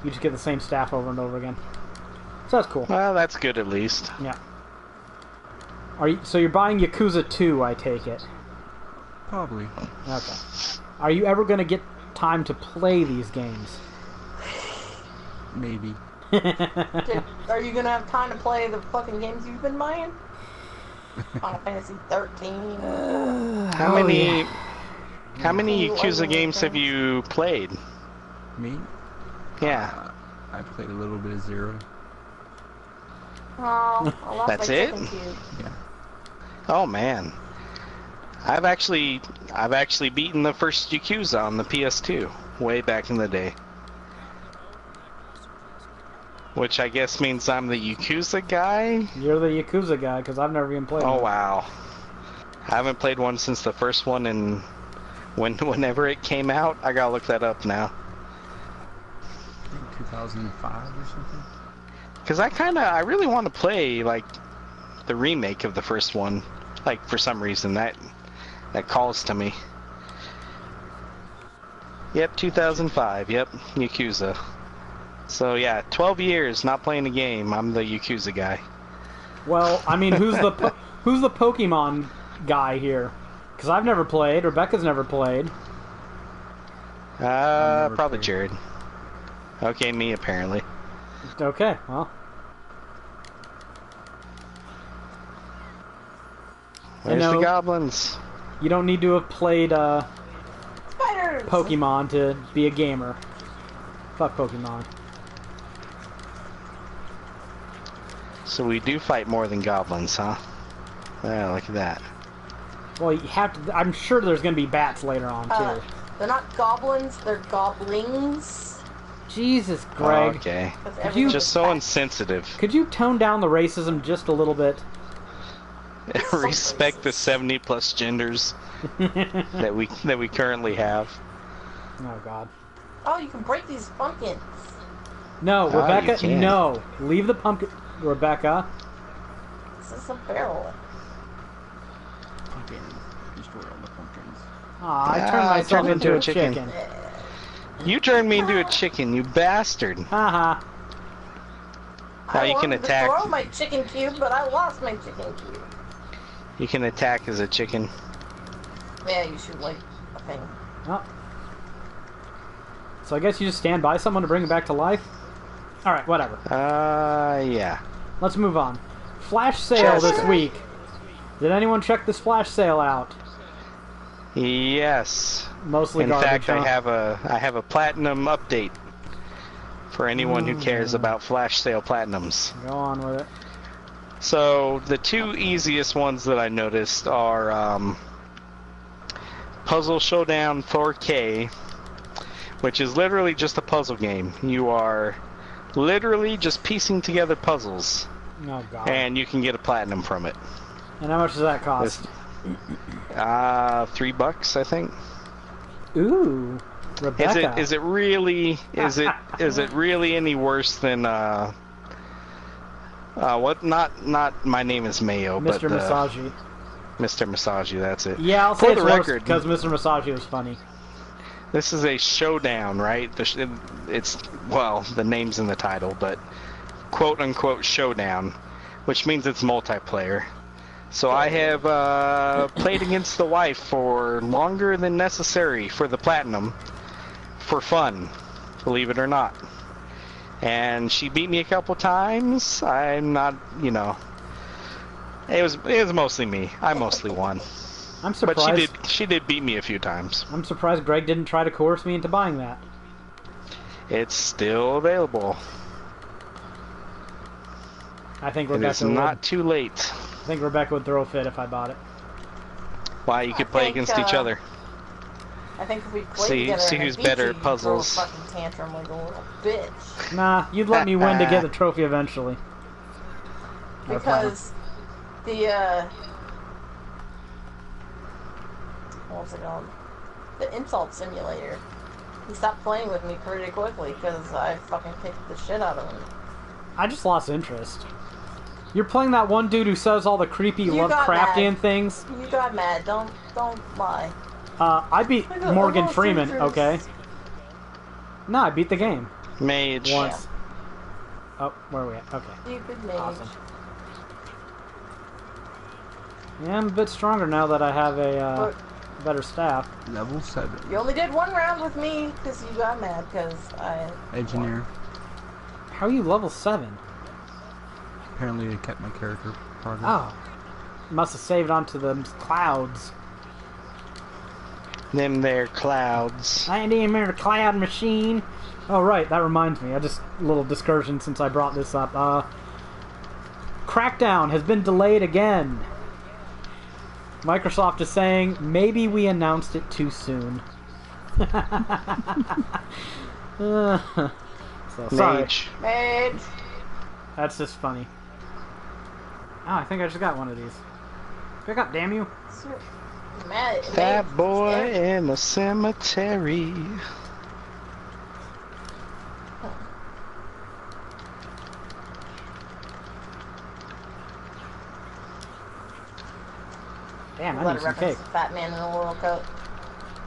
A: you just get the same staff over and over again. So that's cool.
D: Well, that's good at least.
A: Yeah. So you're buying Yakuza 2, I take it?
C: Probably.
A: Okay. Are you ever going to get time to play these games?
C: Maybe.
B: Dude, are you gonna have time to play the fucking games you've been buying? Final Fantasy 13.
D: How many?
A: yeah.
D: How many Yakuza games have you played?
C: Me?
D: Yeah.
C: I played a little bit of Zero.
B: Oh, I lost
D: That's
B: my
D: it?
B: chicken cube.
C: Yeah.
D: Oh man, I've actually beaten the first Yakuza on the PS2 way back in the day. Which I guess means I'm the Yakuza guy?
A: You're the Yakuza guy, because I've never even played
D: Oh
A: one.
D: wow. I haven't played one since the first one, and whenever it came out, I gotta look that up now.
C: I think 2005 or something.
D: Because I really want to play, like, the remake of the first one. Like, for some reason, that calls to me. Yep, 2005, yep, Yakuza. So yeah, 12 years not playing a game. I'm the Yakuza guy.
A: Well, I mean, who's the Pokemon guy here? Because I've never played. Rebecca's never played.
C: never
D: Probably
C: played.
D: Jared. Okay, me apparently.
A: Okay, well.
D: Where's
A: know-
D: the goblins?
A: You don't need to have played
B: Spiders!
A: Pokemon to be a gamer. Fuck Pokemon.
D: So we do fight more than goblins, huh? Yeah, look at that.
A: Well, you have to. I'm sure there's going to be bats later on too.
B: They're not goblins, they're goblins.
A: Jesus, Greg.
D: Okay.
B: 'Cause
A: you-
B: everyone's
D: Just so
B: fat.
D: insensitive.
A: Could you tone down the racism just a little bit?
D: Respect the 70+ genders that we currently have.
A: Oh God.
B: Oh, you can break these pumpkins.
A: No,
D: Oh, you
A: Rebecca.
D: can.
A: No, leave the pumpkin, Rebecca.
B: This is a barrel.
C: Fucking destroyed all the pumpkins.
A: Aw, I
D: Ah,
A: turned
D: I
A: myself
D: turned
A: into
D: into
A: a
D: a chicken.
A: chicken.
D: You turned me into a chicken, you bastard.
A: Haha.
D: Now
B: I
D: you can
B: wanted
D: attack.
B: to throw my chicken cube, but I lost my chicken cube.
D: You can attack as a chicken.
B: Yeah, you shoot like a thing.
A: Oh. So I guess you just stand by someone to bring it back to life? Alright, whatever.
D: Yeah.
A: Let's move on. Flash sale
D: Chest.
A: this week. Did anyone check this flash sale out?
D: Yes.
A: Mostly
D: In
A: garbage,
D: fact,
A: huh?
D: I have a platinum update for anyone who cares about flash sale platinums.
A: Go on with it.
D: So the two easiest ones that I noticed are Puzzle Showdown 4K, which is literally just a puzzle game. You are literally just piecing together puzzles,
A: Oh God.
D: and you can get a platinum from it.
A: And how much does that cost?
D: $3, I think.
A: Ooh, Rebecca.
D: Is it really any worse than what? Not My Name is Mayo,
A: Mr.
D: but
A: Masaji.
D: Mr. Masaji. That's it.
A: Yeah, I'll say
D: For
A: it's
D: the
A: worse
D: record,
A: because Mr. Masaji was funny.
D: this is a showdown, right? It's the name's in the title, but quote unquote showdown, which means it's multiplayer. So I have played against the wife for longer than necessary for the platinum, for fun, believe it or not. And she beat me a couple times. I'm not, it was mostly me. I mostly won.
A: I'm
D: But
A: surprised.
D: she did beat me a few times.
A: I'm surprised Greg didn't try to coerce me into buying that.
D: It's still available.
A: I think
D: It
A: Rebecca
D: is
A: would.
D: not too late.
A: I think Rebecca would throw a fit if I bought it.
D: Why you could play
B: think,
D: against each other.
B: I think if we played
D: See-
B: together,
D: see
B: and I
D: who's
B: beat
D: better
B: you,
D: at
B: you'd throw a
D: puzzles.
B: fucking tantrum like a little bitch.
A: Nah, you'd let me win to get the trophy eventually. Or
B: Because the what's it called? The insult simulator He stopped playing with me pretty quickly because I fucking kicked the shit out of him.
A: I just lost interest. You're playing that one dude who says all the creepy
B: You got
A: Lovecraftian
B: mad.
A: things.
B: You got mad. Don't lie.
A: I beat
B: I got
A: Morgan
B: lost
A: Freeman,
B: interest.
A: okay? No, I beat the game.
D: Mage.
A: Once. Oh, where are we at? Okay.
B: Stupid mage.
A: Awesome. Yeah, I'm a bit stronger now that I have a better staff.
C: Level 7.
B: You only did one round with me because you got mad because I...
C: Engineer.
A: How are you level 7?
C: Apparently I kept my character progress.
A: Oh. Must have saved onto the clouds.
D: Them there clouds.
A: I ain't even a cloud machine. Oh, right, that reminds me. I just a little discursion since I brought this up. Crackdown has been delayed again. Microsoft is saying maybe we announced it too soon. So sorry.
D: Mage.
B: Mage!
A: That's just funny. Oh, I think I just got one of these. Pick up, damn you.
B: Mad.
D: That boy in the cemetery.
A: Damn, I
B: Let
A: need
B: it
A: some
B: reference
A: cake.
B: the fat man in the little coat.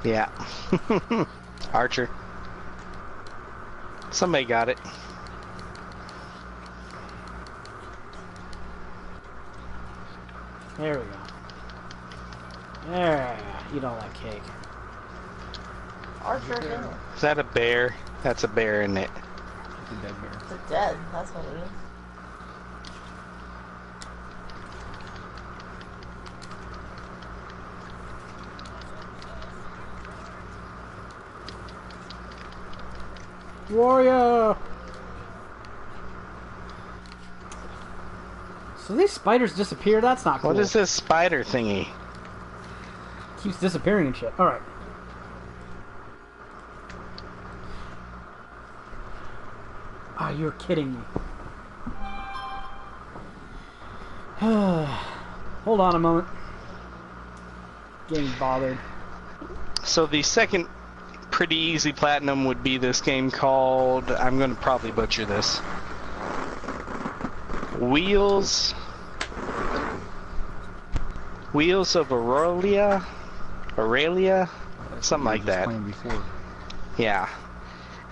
D: Yeah. Archer. Somebody got it.
A: There we go. There. You don't like cake.
B: Archer didn't.
D: Is that a bear? That's a bear, isn't it?
C: It's a dead bear.
B: It's a dead. That's what it is.
A: Warrior! So these spiders disappear? That's not cool.
D: What is this spider thingy?
A: Keeps disappearing and shit. Alright. Ah, you're kidding me. Hold on a moment. Getting bothered.
D: So the second pretty easy platinum would be this game called, I'm going to probably butcher this, Wheels of Aurelia, something like that.
C: Playing before.
D: Yeah,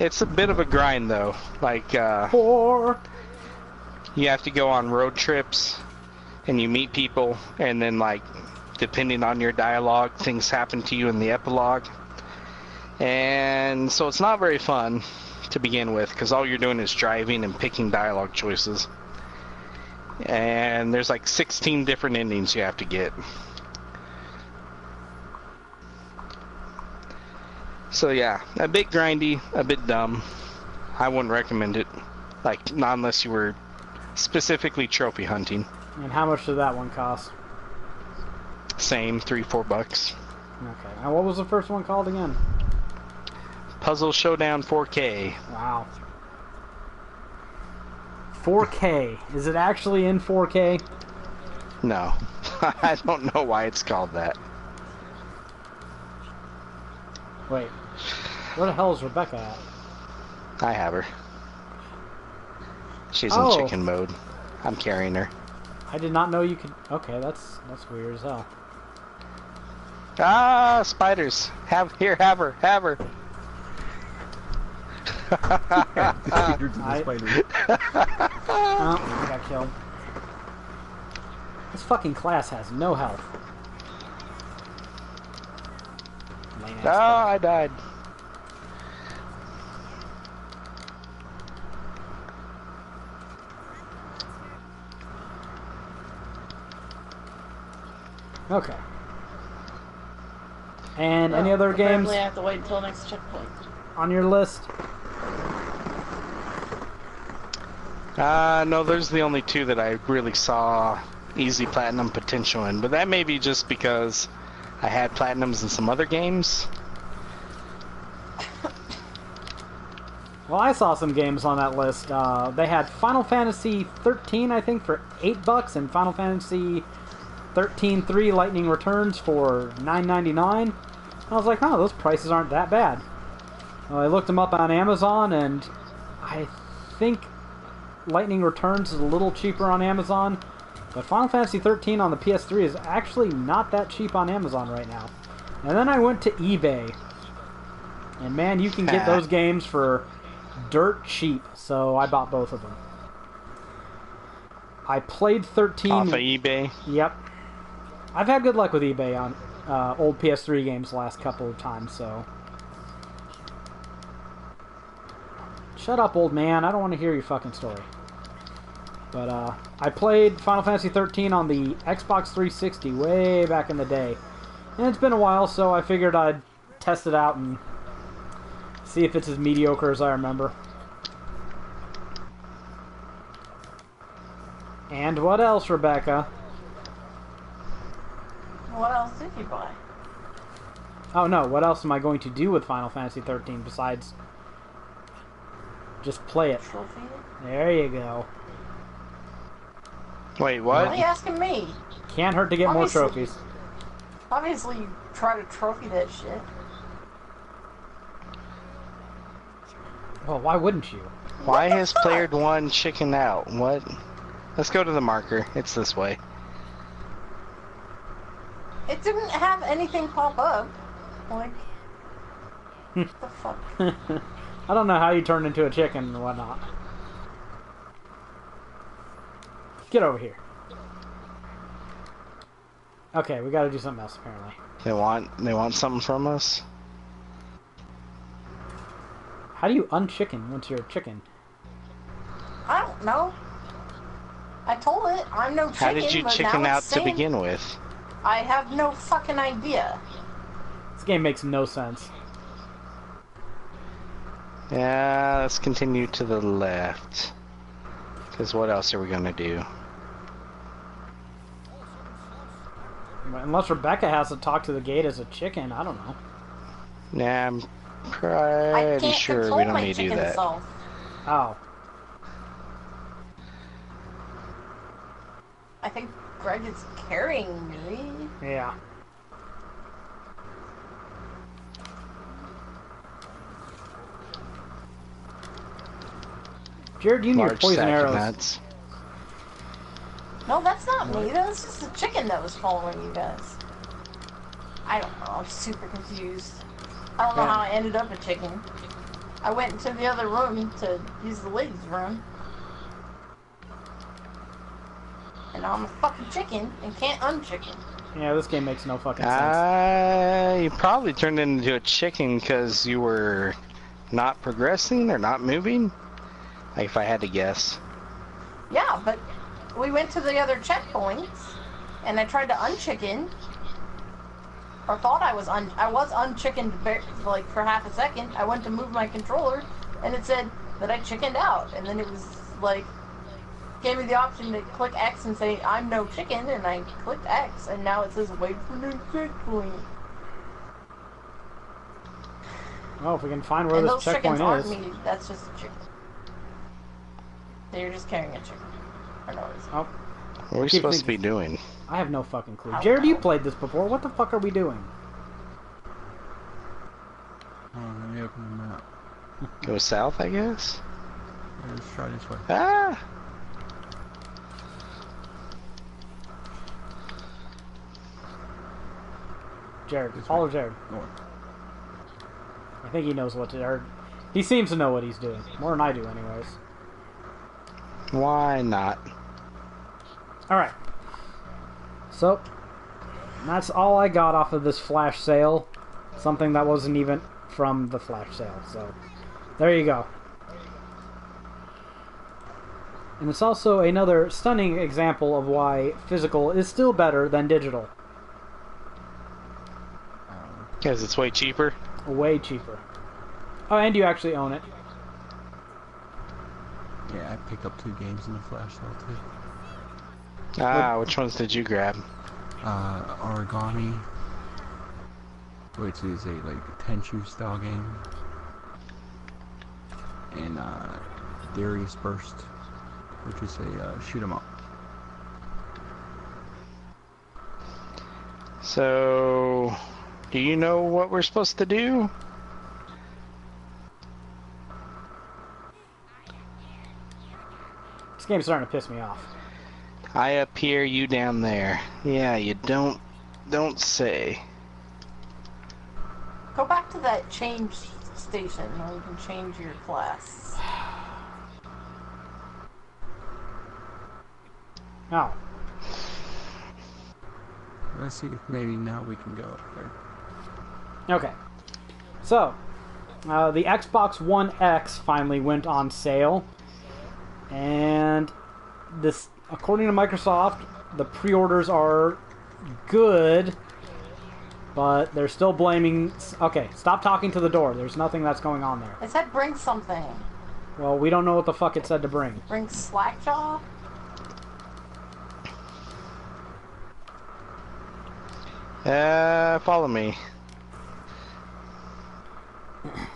D: it's a bit of a grind though. Like
A: Four.
D: you have to go on road trips, and you meet people, and then like depending on your dialogue, things happen to you in the epilogue. And so it's not very fun to begin with because all you're doing is driving and picking dialogue choices. And there's like 16 different endings you have to get. So yeah, a bit grindy, a bit dumb. I wouldn't recommend it. Like, not unless you were specifically trophy hunting.
A: And how much did that one cost?
D: Same, $3-4.
A: Okay. Now what was the first one called again?
D: Puzzle Showdown 4K.
A: Wow. 4K. Is it actually in 4K?
D: No. I don't know why it's called that.
A: Wait. Where the hell is Rebecca at?
D: I have her. She's
A: Oh.
D: in chicken mode. I'm carrying her.
A: I did not know you could... Okay, that's weird as hell.
D: Ah, spiders. Have her.
C: Catered to the
A: I-
C: spider.
A: Oh, I got killed. This fucking class has no health. Lame ass
D: Oh,
A: guy.
D: I died.
A: Okay. And any other games
B: Apparently I have to wait until next checkpoint.
A: on your list?
D: No, those are the only two that I really saw easy platinum potential in. But that may be just because I had platinums in some other games.
A: Well, I saw some games on that list. They had Final Fantasy 13, I think, for $8, and Final Fantasy 13-3 Lightning Returns for $9.99. I was like, oh, those prices aren't that bad. Well, I looked them up on Amazon, and I think Lightning Returns is a little cheaper on Amazon, but Final Fantasy 13 on the PS3 is actually not that cheap on Amazon right now. And then I went to eBay, and man, you can get those games for dirt cheap, so I bought both of them. I played 13...
D: Off of eBay?
A: Yep. I've had good luck with eBay on old PS3 games the last couple of times, so... Shut up, old man. I don't want to hear your fucking story. But, I played Final Fantasy 13 on the Xbox 360 way back in the day. And it's been a while, so I figured I'd test it out and see if it's as mediocre as I remember. And what else, Rebecca?
B: What else did you buy?
A: Oh no, what else am I going to do with Final Fantasy 13 besides just play it?
B: Trophy?
A: There you go.
D: Wait,
B: Why are
D: what?
B: you asking me?
A: Can't hurt to get more trophies.
B: Obviously, you try to trophy that shit.
A: Well, why wouldn't you?
D: Why has player 1 chickened out? What? Let's go to the marker. It's this way.
B: It didn't have anything pop up. Like, what the fuck?
A: I don't know how you turned into a chicken and whatnot. Get over here. Okay, we gotta do something else apparently.
D: They want something from us?
A: How do you unchicken once you're a chicken?
B: I don't know. I told it I'm no chicken.
D: How did you
B: but
D: chicken
B: now
D: out
B: it's
D: to
B: saying
D: begin with?
B: I have no fucking idea.
A: This game makes no sense.
D: Yeah, let's continue to the left. Because what else are we gonna do?
A: Unless Rebecca has to talk to the gate as a chicken, I don't know.
D: Nah, I'm
B: I
D: pretty
B: can't
D: sure
B: control
D: we don't
B: my
D: need to do
B: chicken
D: that.
B: self.
A: Oh.
B: I think Greg is carrying me.
A: Yeah. Jared, you need your
D: Large
A: poison
D: sack of
A: arrows.
D: nuts.
B: No, that's not me. That was just a chicken that was following you guys. I don't know. I'm super confused. I don't know
A: Yeah.
B: how I ended up a chicken. I went into the other room to use the ladies' room. And now I'm a fucking chicken and can't unchicken.
A: Yeah, this game makes no fucking sense.
D: You probably turned into a chicken because you were not progressing or not moving. Like if I had to guess.
B: Yeah, but we went to the other checkpoints, and I tried to unchicken, or thought I was unchickened like for half a second. I went to move my controller, and it said that I chickened out, and then it was like gave me the option to click X and say I'm no chicken, and I clicked X, and now it says wait for new checkpoint.
A: Well, if we can find where
B: And
A: this
B: those
A: checkpoint
B: chickens
A: is.
B: aren't me. That's just a chicken. They're just carrying a chicken. I know it's
A: Oh,
D: What are we
A: Keep
D: supposed to be
A: thinking.
D: doing?
A: I have no fucking clue.
B: I don't
A: Jared, you
B: know.
A: played this before. What the fuck are we doing?
C: Oh, let me open the map.
D: Go south, I guess?
C: Let's try this way.
D: Ah!
A: Jared,
C: This
A: follow
C: way.
A: Jared.
C: North.
A: I think he knows what to do. He seems to know what he's doing. More than I do, anyways.
D: Why not?
A: Alright. So, that's all I got off of this flash sale. Something that wasn't even from the flash sale. So, there you go. And it's also another stunning example of why physical is still better than digital.
D: Because it's way cheaper.
A: Way cheaper. Oh, and you actually own it.
C: Yeah, I picked up 2 games in the flash sale too.
D: Ah, which ones did you grab?
C: Origami, which is a like Tenchu style game, and Darius Burst, which is a shoot 'em up.
D: So, do you know what we're supposed to do?
A: This game's starting to piss me off.
D: I up here, you down there. Yeah, you don't say.
B: Go back to that change station where you can change your class.
A: Oh.
C: Let's see if maybe now we can go up there.
A: Okay. So, the Xbox One X finally went on sale. And this, according to Microsoft, the pre-orders are good, but they're still blaming... Okay, stop talking to the door. There's nothing that's going on there.
B: It said bring something.
A: Well, we don't know what the fuck it said to bring.
B: Bring Slackjaw?
D: Follow me.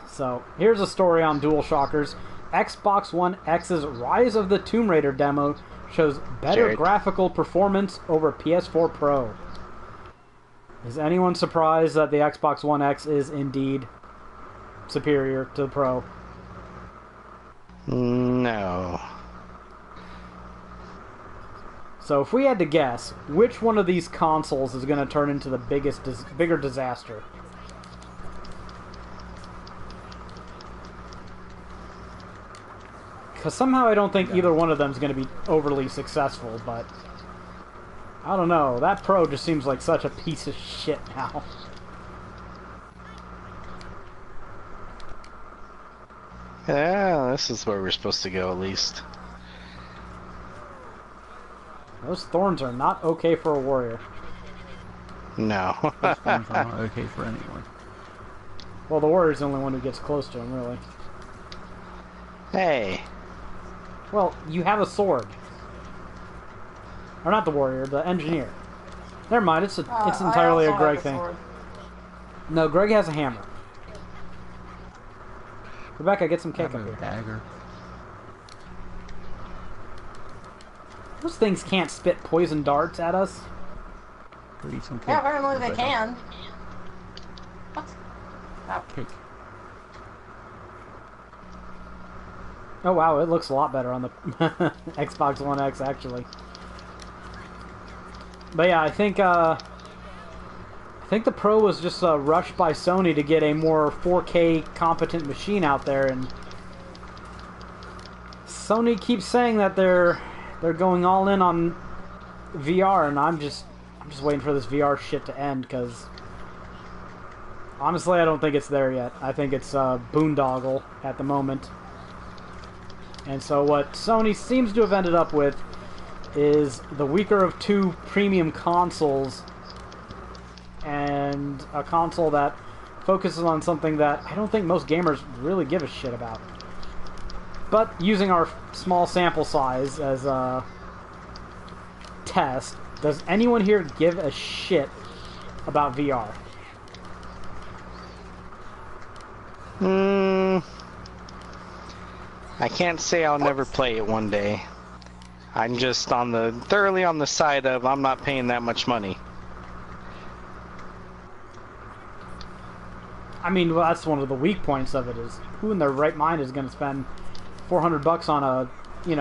A: So, here's a story on DualShockers. Xbox One X's Rise of the Tomb Raider demo shows better
D: Jared.
A: graphical performance over PS4 Pro. Is anyone surprised that the Xbox One X is indeed superior to the Pro?
D: No.
A: So if we had to guess, which one of these consoles is going to turn into the bigger disaster? Because somehow I don't think either one of them is going to be overly successful, but... I don't know. That Pro just seems like such a piece of shit now.
D: Yeah, this is where we're supposed to go at least.
A: Those thorns are not okay for a warrior.
D: No.
C: Those ones are not okay for anyone.
A: Well, the warrior's the only one who gets close to him, really.
D: Hey.
A: Well, you have a sword. Or not the warrior, the engineer. Never mind, it's entirely a Greg thing. No, Greg has a hammer. Rebecca, get some cake up here.
C: Dagger.
A: Those things can't spit poison darts at us.
C: Go eat some cake.
B: Yeah, apparently they
C: Rebecca.
B: can. What? Oh.
C: Cake.
A: Oh wow, it looks a lot better on the Xbox One X, actually. But yeah, I think the Pro was just rushed by Sony to get a more 4K competent machine out there, and Sony keeps saying that they're going all in on VR, and I'm just waiting for this VR shit to end, because honestly I don't think it's there yet. I think it's boondoggle at the moment. And so what Sony seems to have ended up with is the weaker of two premium consoles, and a console that focuses on something that I don't think most gamers really give a shit about. But using our small sample size as a test, does anyone here give a shit about VR?
D: I can't say I'll never play it one day. I'm just thoroughly on the side of I'm not paying that much money.
A: I mean, well, that's one of the weak points of it, is who in their right mind is going to spend $400 on a,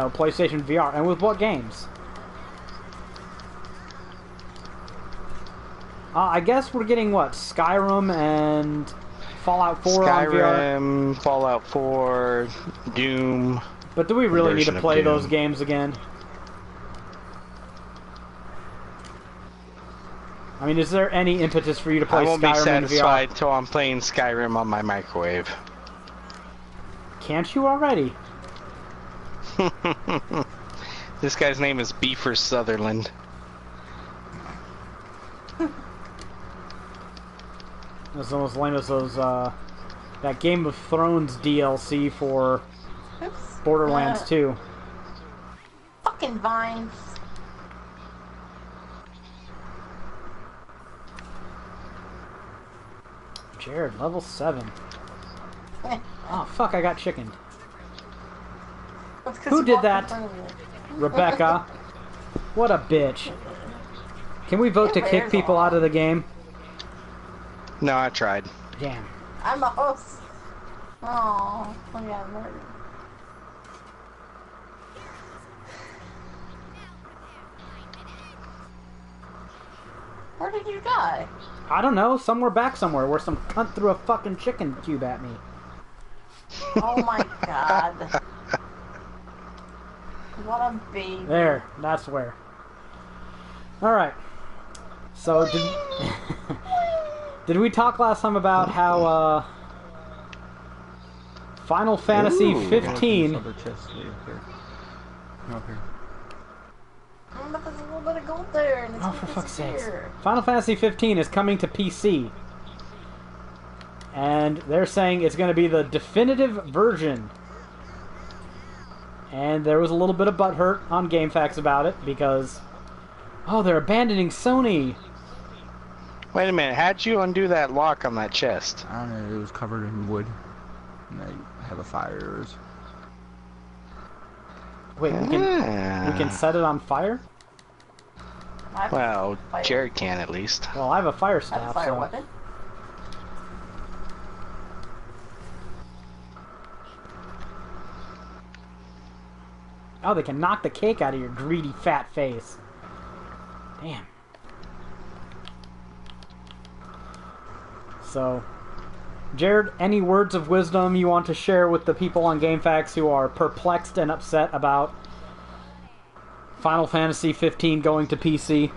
A: PlayStation VR, and with what games? I guess we're getting, what, Skyrim and Fallout 4 on VR?
D: Skyrim, Fallout 4, Doom.
A: But do we really need to
D: version of
A: play those
D: Doom.
A: games again? I mean, is there any impetus for you to play
D: I won't be
A: Skyrim in VR?
D: satisfied till I'm playing Skyrim on my microwave.
A: Can't you already?
D: This guy's name is Beaver Sutherland.
A: It's almost lame as those, that Game of Thrones DLC for
B: Oops.
A: Borderlands 2.
B: Fucking vines.
A: Jared, level 7. Oh, fuck, I got chickened.
B: That's 'cause
A: Who
B: you
A: did
B: walked in
A: that?
B: front of me.
A: Rebecca. What a bitch. Can we vote to
B: Who
A: kick
B: cares
A: people
B: all?
A: out of the game?
D: No, I tried.
A: Damn.
B: I'm a host. Oh, I got murdered. did you die?
A: I don't know, somewhere back somewhere where some cunt threw a fucking chicken cube at me.
B: Oh my god. What a baby.
A: There, that's where. Alright. So, did we talk last time about how, Final Fantasy
D: Ooh.
A: 15...
C: Other chest here. Okay.
B: But there's a little bit of gold there, and it's
A: Oh,
B: gonna
A: for fuck's sake.
B: disappear.
A: Final Fantasy 15 is coming to PC. And they're saying it's going to be the definitive version. And there was a little bit of butthurt on GameFAQs about it, because... Oh, they're abandoning Sony!
D: Wait a minute, how'd you undo that lock on that chest?
C: I don't know, it was covered in wood. And I have a fire.
A: Wait, we can set it on fire?
D: Well, Jared can at least.
A: Well, I have a fire
B: That's a
A: staff,
B: fire
A: so...
B: weapon.
A: Oh, they can knock the cake out of your greedy fat face. Damn. So, Jared, any words of wisdom you want to share with the people on GameFAQs who are perplexed and upset about Final Fantasy 15 going to PC?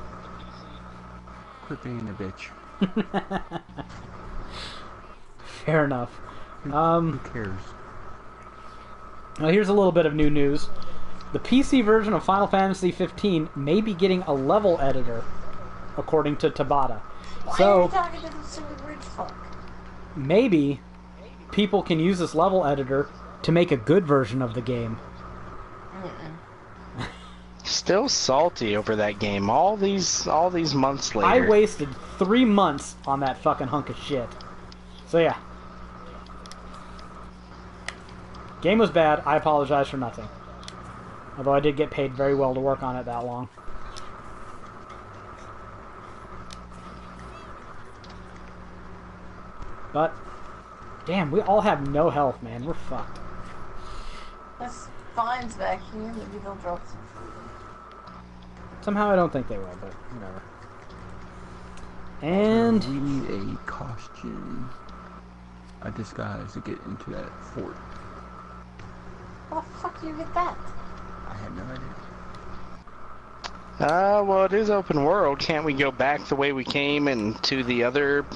C: Quit being a bitch.
A: Fair enough.
C: Who cares?
A: Now here's a little bit of new news. The PC version of Final Fantasy 15 may be getting a level editor, according to Tabata.
B: Why are
A: So,
B: you talking to the stupid rich fuck?
A: maybe people can use this level editor to make a good version of the game.
D: Still salty over that game. All these months later.
A: I wasted 3 months on that fucking hunk of shit. So yeah. Game was bad. I apologize for nothing. Although I did get paid very well to work on it that long. But, damn, we all have no health, man. We're fucked.
B: There's vines back here. Maybe they'll drop some food.
A: Somehow I don't think they will, but whatever. And...
C: We need a costume. A disguise to get into that fort.
B: How the fuck do you get that?
C: I have no idea.
D: Well, it is open world. Can't we go back the way we came and to the other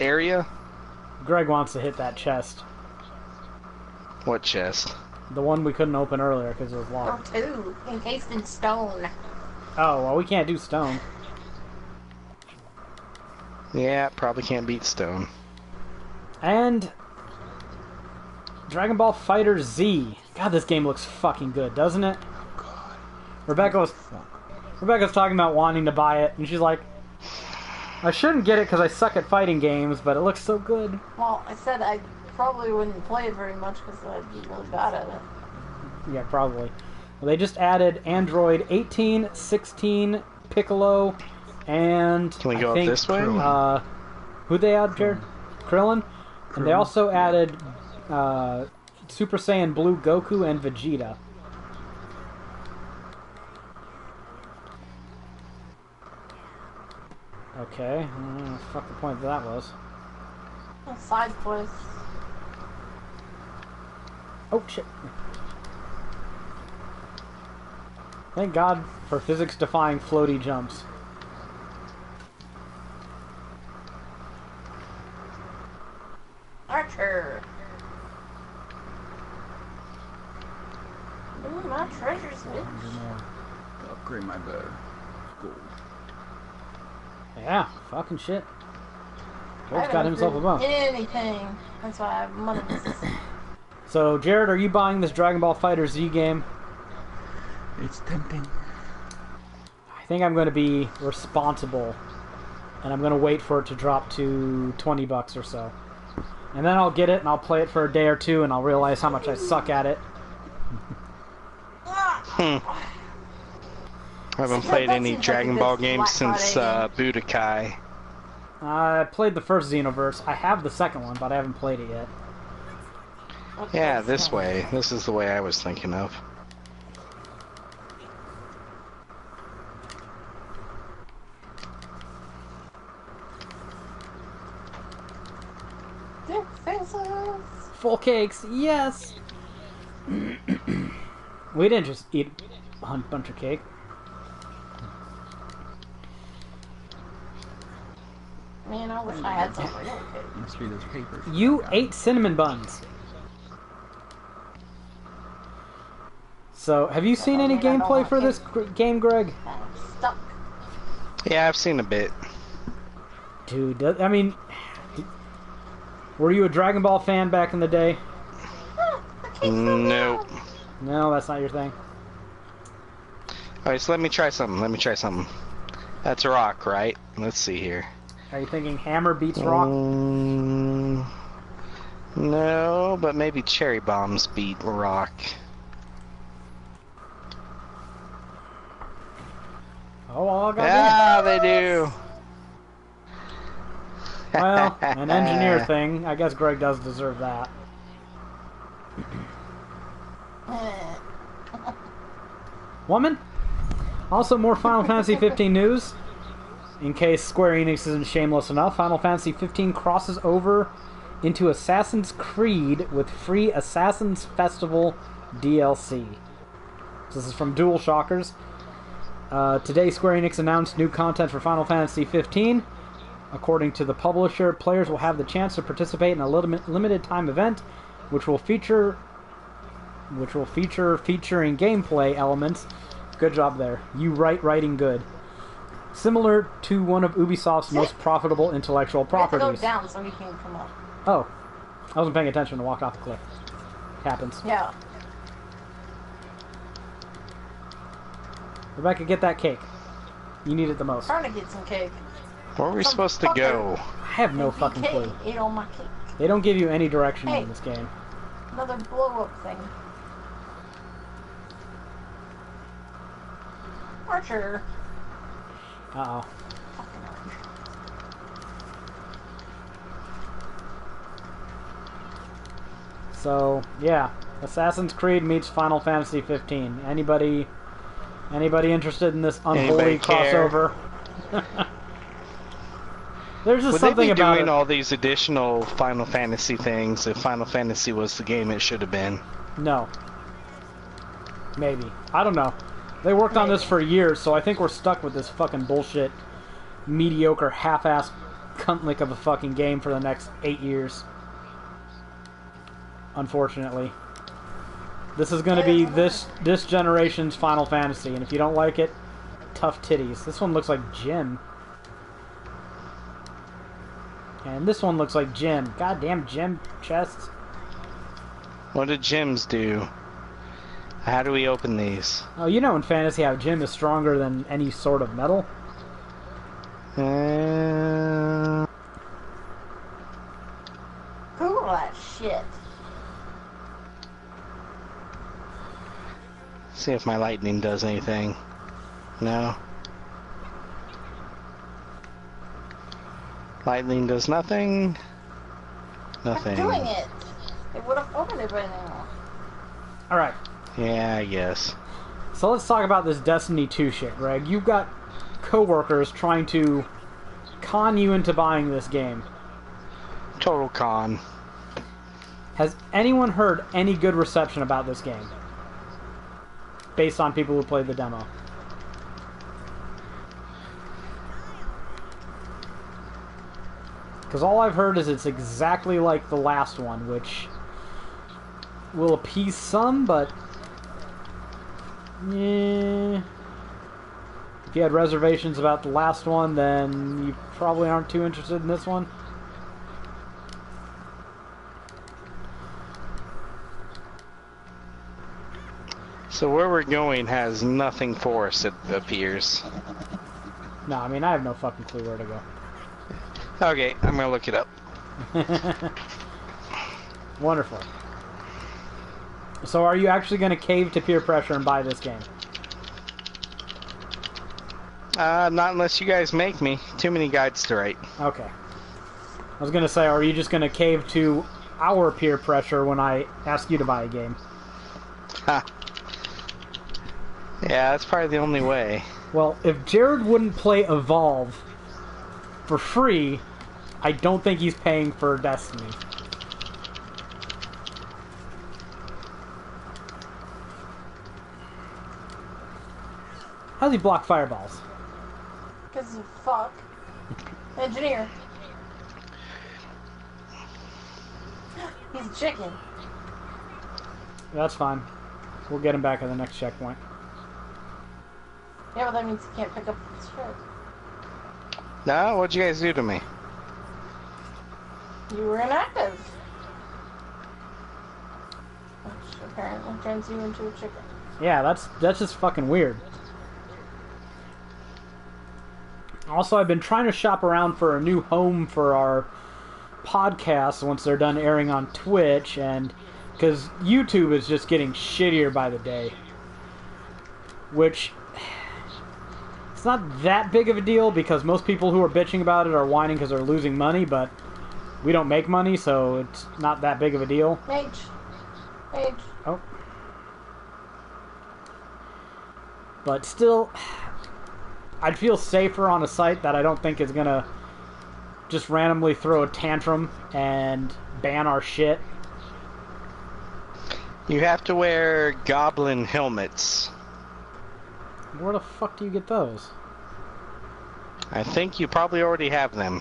D: area?
A: Greg wants to hit that chest.
D: What chest?
A: The one we couldn't open earlier because it was locked.
B: Or two, encased in stone.
A: Oh, well, we can't do stone.
D: Yeah, probably can't beat stone.
A: And... Dragon Ball Fighter Z. God, this game looks fucking good, doesn't it?
C: God.
A: Rebecca's talking about wanting to buy it, and she's like, I shouldn't get it because I suck at fighting games, but it looks so good.
B: Well, I said I probably wouldn't play it very much because I'd be really bad at it.
A: Yeah, probably. Well, they just added Android 18, 16, Piccolo, and
D: Can we
A: I
D: go up
A: think,
D: this way?
A: Who'd they add, Jared? Krillin? And they also added Super Saiyan Blue Goku and Vegeta. Okay, I don't know what the fuck the point of that was.
B: A side quest.
A: Oh, shit. Thank God for physics-defying floaty jumps.
B: Archer. Ooh, my treasures, bitch.
C: Upgrade my bow. Gold.
A: Yeah, fucking shit.
B: I
A: George
B: haven't
A: got himself a
B: improved
A: bump.
B: anything. That's why I have money.
A: So, Jared, are you buying this Dragon Ball Fighter Z game?
C: It's tempting.
A: I think I'm going to be responsible, and I'm going to wait for it to drop to 20 bucks or so. And then I'll get it, and I'll play it for a day or two, and I'll realize how much I suck at it.
D: I haven't played any Dragon Ball games since Budokai.
A: I played the first Xenoverse. I have the second one, but I haven't played it yet.
D: Yeah, this way. This is the way I was thinking of.
A: Full cakes, yes! We didn't just eat a bunch of cake.
B: Man, I wish I had some real cake.
C: Must be those papers.
A: You ate cinnamon buns. So, have you seen any gameplay for this game, Greg?
B: I'm stuck.
D: Yeah, I've seen a bit.
A: Dude, I mean, were you a Dragon Ball fan back in the day?
D: Nope.
A: No, that's not your thing.
D: Alright, so let me try something. That's rock, right? Let's see here.
A: Are you thinking hammer beats rock?
D: No, but maybe cherry bombs beat rock.
A: Oh, all got
D: Yeah, they do.
A: Well, an engineer thing. I guess Greg does deserve that. Woman? Also, more Final Fantasy 15 news. In case Square Enix isn't shameless enough, Final Fantasy 15 crosses over into Assassin's Creed with free Assassin's Festival DLC. This is from DualShockers. Today, Square Enix announced new content for Final Fantasy 15. According to the publisher, players will have the chance to participate in a limited time event, which will featuring gameplay elements. Good job there. You writing good. Similar to one of Ubisoft's most profitable intellectual properties.
B: You have to go down so he can come up.
A: Oh, I wasn't paying attention to walk off the cliff. Happens.
B: Yeah.
A: Rebecca, get that cake. You need it the most.
B: Trying to get some cake.
D: Where are we
B: Some
D: supposed to
B: fucker.
D: go?
A: I have no fucking clue.
B: Ate all my cake.
A: They don't give you any direction
B: Hey.
A: in this game.
B: Another blow up thing. Archer.
A: Uh-oh.
B: Fucking Archer.
A: So, yeah. Assassin's Creed meets Final Fantasy 15. Anybody interested in this unholy
D: Anybody care?
A: crossover? There's just
D: Would
A: something
D: they be
A: about
D: doing
A: it.
D: all these additional Final Fantasy things if Final Fantasy was the game it should have been?
A: No. Maybe. I don't know. They worked on this for years, so I think we're stuck with this fucking bullshit, mediocre, half-assed cuntlick of a fucking game for the next 8 years. Unfortunately. This is going to be this generation's Final Fantasy, and if you don't like it, tough titties. This one looks like Jim. And this one looks like Jim. Goddamn Jim chests.
D: What did gems do? How do we open these?
A: Oh, you know in fantasy how Jim is stronger than any sort of metal?
B: Google that shit.
D: See if my lightning does anything. No. Lightning does nothing. Nothing.
B: I'm doing it. It would have opened it by now.
A: Alright.
D: Yeah, I guess.
A: So let's talk about this Destiny 2 shit, Greg. You've got coworkers trying to con you into buying this game.
D: Total con.
A: Has anyone heard any good reception about this game? Based on people who played the demo. Because all I've heard is it's exactly like the last one, which will appease some, but if you had reservations about the last one, then you probably aren't too interested in this one.
D: So where we're going has nothing for us, it appears.
A: No, I mean, I have no fucking clue where to go.
D: Okay, I'm gonna look it up.
A: Wonderful. So are you actually going to cave to peer pressure and buy this game?
D: Not unless you guys make me. Too many guides to write.
A: Okay. I was going to say, are you just going to cave to our peer pressure when I ask you to buy a game?
D: Ha. Yeah, that's probably the only way.
A: Well, if Jared wouldn't play Evolve for free, I don't think he's paying for Destiny. How's he block fireballs?
B: Because of fuck. Engineer. He's a chicken.
A: That's fine. We'll get him back at the next checkpoint.
B: Yeah, but that means he can't pick up his shit.
D: No, what'd you guys do to me?
B: You were inactive. Which apparently turns you into a chicken.
A: Yeah, that's just fucking weird. Also, I've been trying to shop around for a new home for our podcasts once they're done airing on Twitch, and because YouTube is just getting shittier by the day. Which, it's not that big of a deal because most people who are bitching about it are whining because they're losing money, but we don't make money, so it's not that big of a deal.
B: Mage.
A: Oh. But still, I'd feel safer on a site that I don't think is gonna just randomly throw a tantrum and ban our shit.
D: You have to wear goblin helmets.
A: Where the fuck do you get those?
D: I think you probably already have them.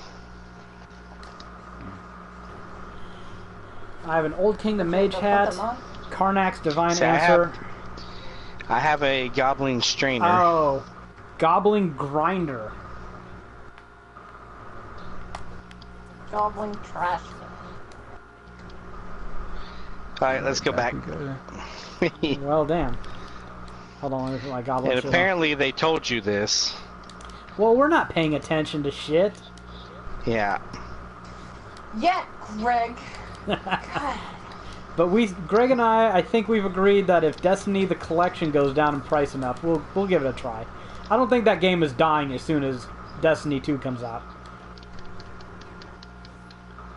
A: I have an Old Kingdom Mage hat, Karnak's Divine
D: See,
A: Answer.
D: I have a goblin strainer.
A: Oh, Goblin Grinder.
B: Goblin trash.
D: Alright, let's go back.
A: Well, damn. Hold on, let me put my goblin
D: And
A: shit
D: apparently they told you this.
A: on. Well, we're not paying attention to shit.
D: Yeah.
B: Yeah, Greg. God.
A: But Greg and I think we've agreed that if Destiny the Collection goes down in price enough, we'll give it a try. I don't think that game is dying as soon as Destiny 2 comes out.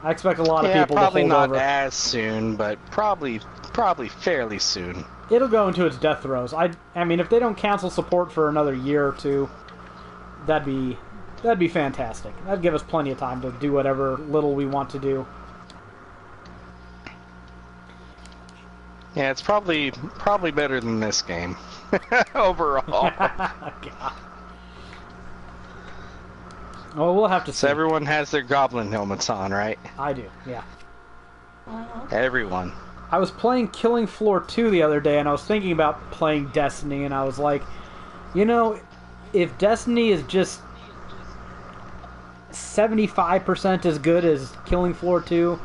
A: I expect a lot of people to hold
D: probably not
A: over.
D: as soon, but probably fairly soon.
A: It'll go into its death throes. I mean, if they don't cancel support for another year or two, that'd be fantastic. That'd give us plenty of time to do whatever little we want to do.
D: Yeah, it's probably better than this game overall.
A: God. Well, we'll have to see.
D: So everyone has their goblin helmets on, right?
A: I do, yeah.
D: Everyone.
A: I was playing Killing Floor 2 the other day, and I was thinking about playing Destiny, and I was like, you know, if Destiny is just 75% as good as Killing Floor 2,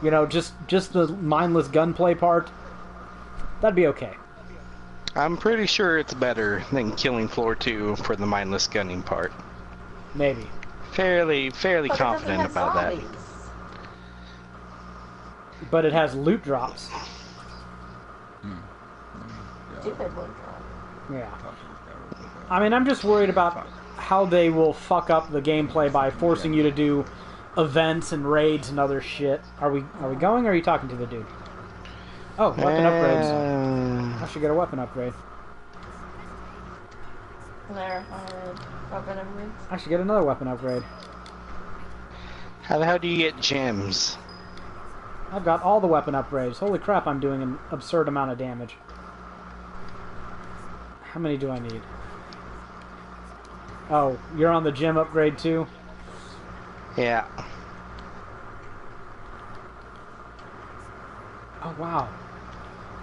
A: you know, just the mindless gunplay part, that'd be okay.
D: I'm pretty sure it's better than Killing Floor 2 for the mindless gunning part.
A: Maybe.
D: Fairly
B: But
D: confident about that.
A: But it has loot drops.
B: Stupid loot drop.
A: Yeah. I mean, I'm just worried about how they will fuck up the gameplay by forcing you to do events and raids and other shit. Are we going, or are you talking to the dude? Oh, weapon upgrades. I should get a weapon upgrade.
B: There, weapon upgrades.
A: I should get another weapon upgrade.
D: How the hell do you get gems?
A: I've got all the weapon upgrades. Holy crap, I'm doing an absurd amount of damage. How many do I need? Oh, you're on the gem upgrade too?
D: Yeah.
A: Oh, wow.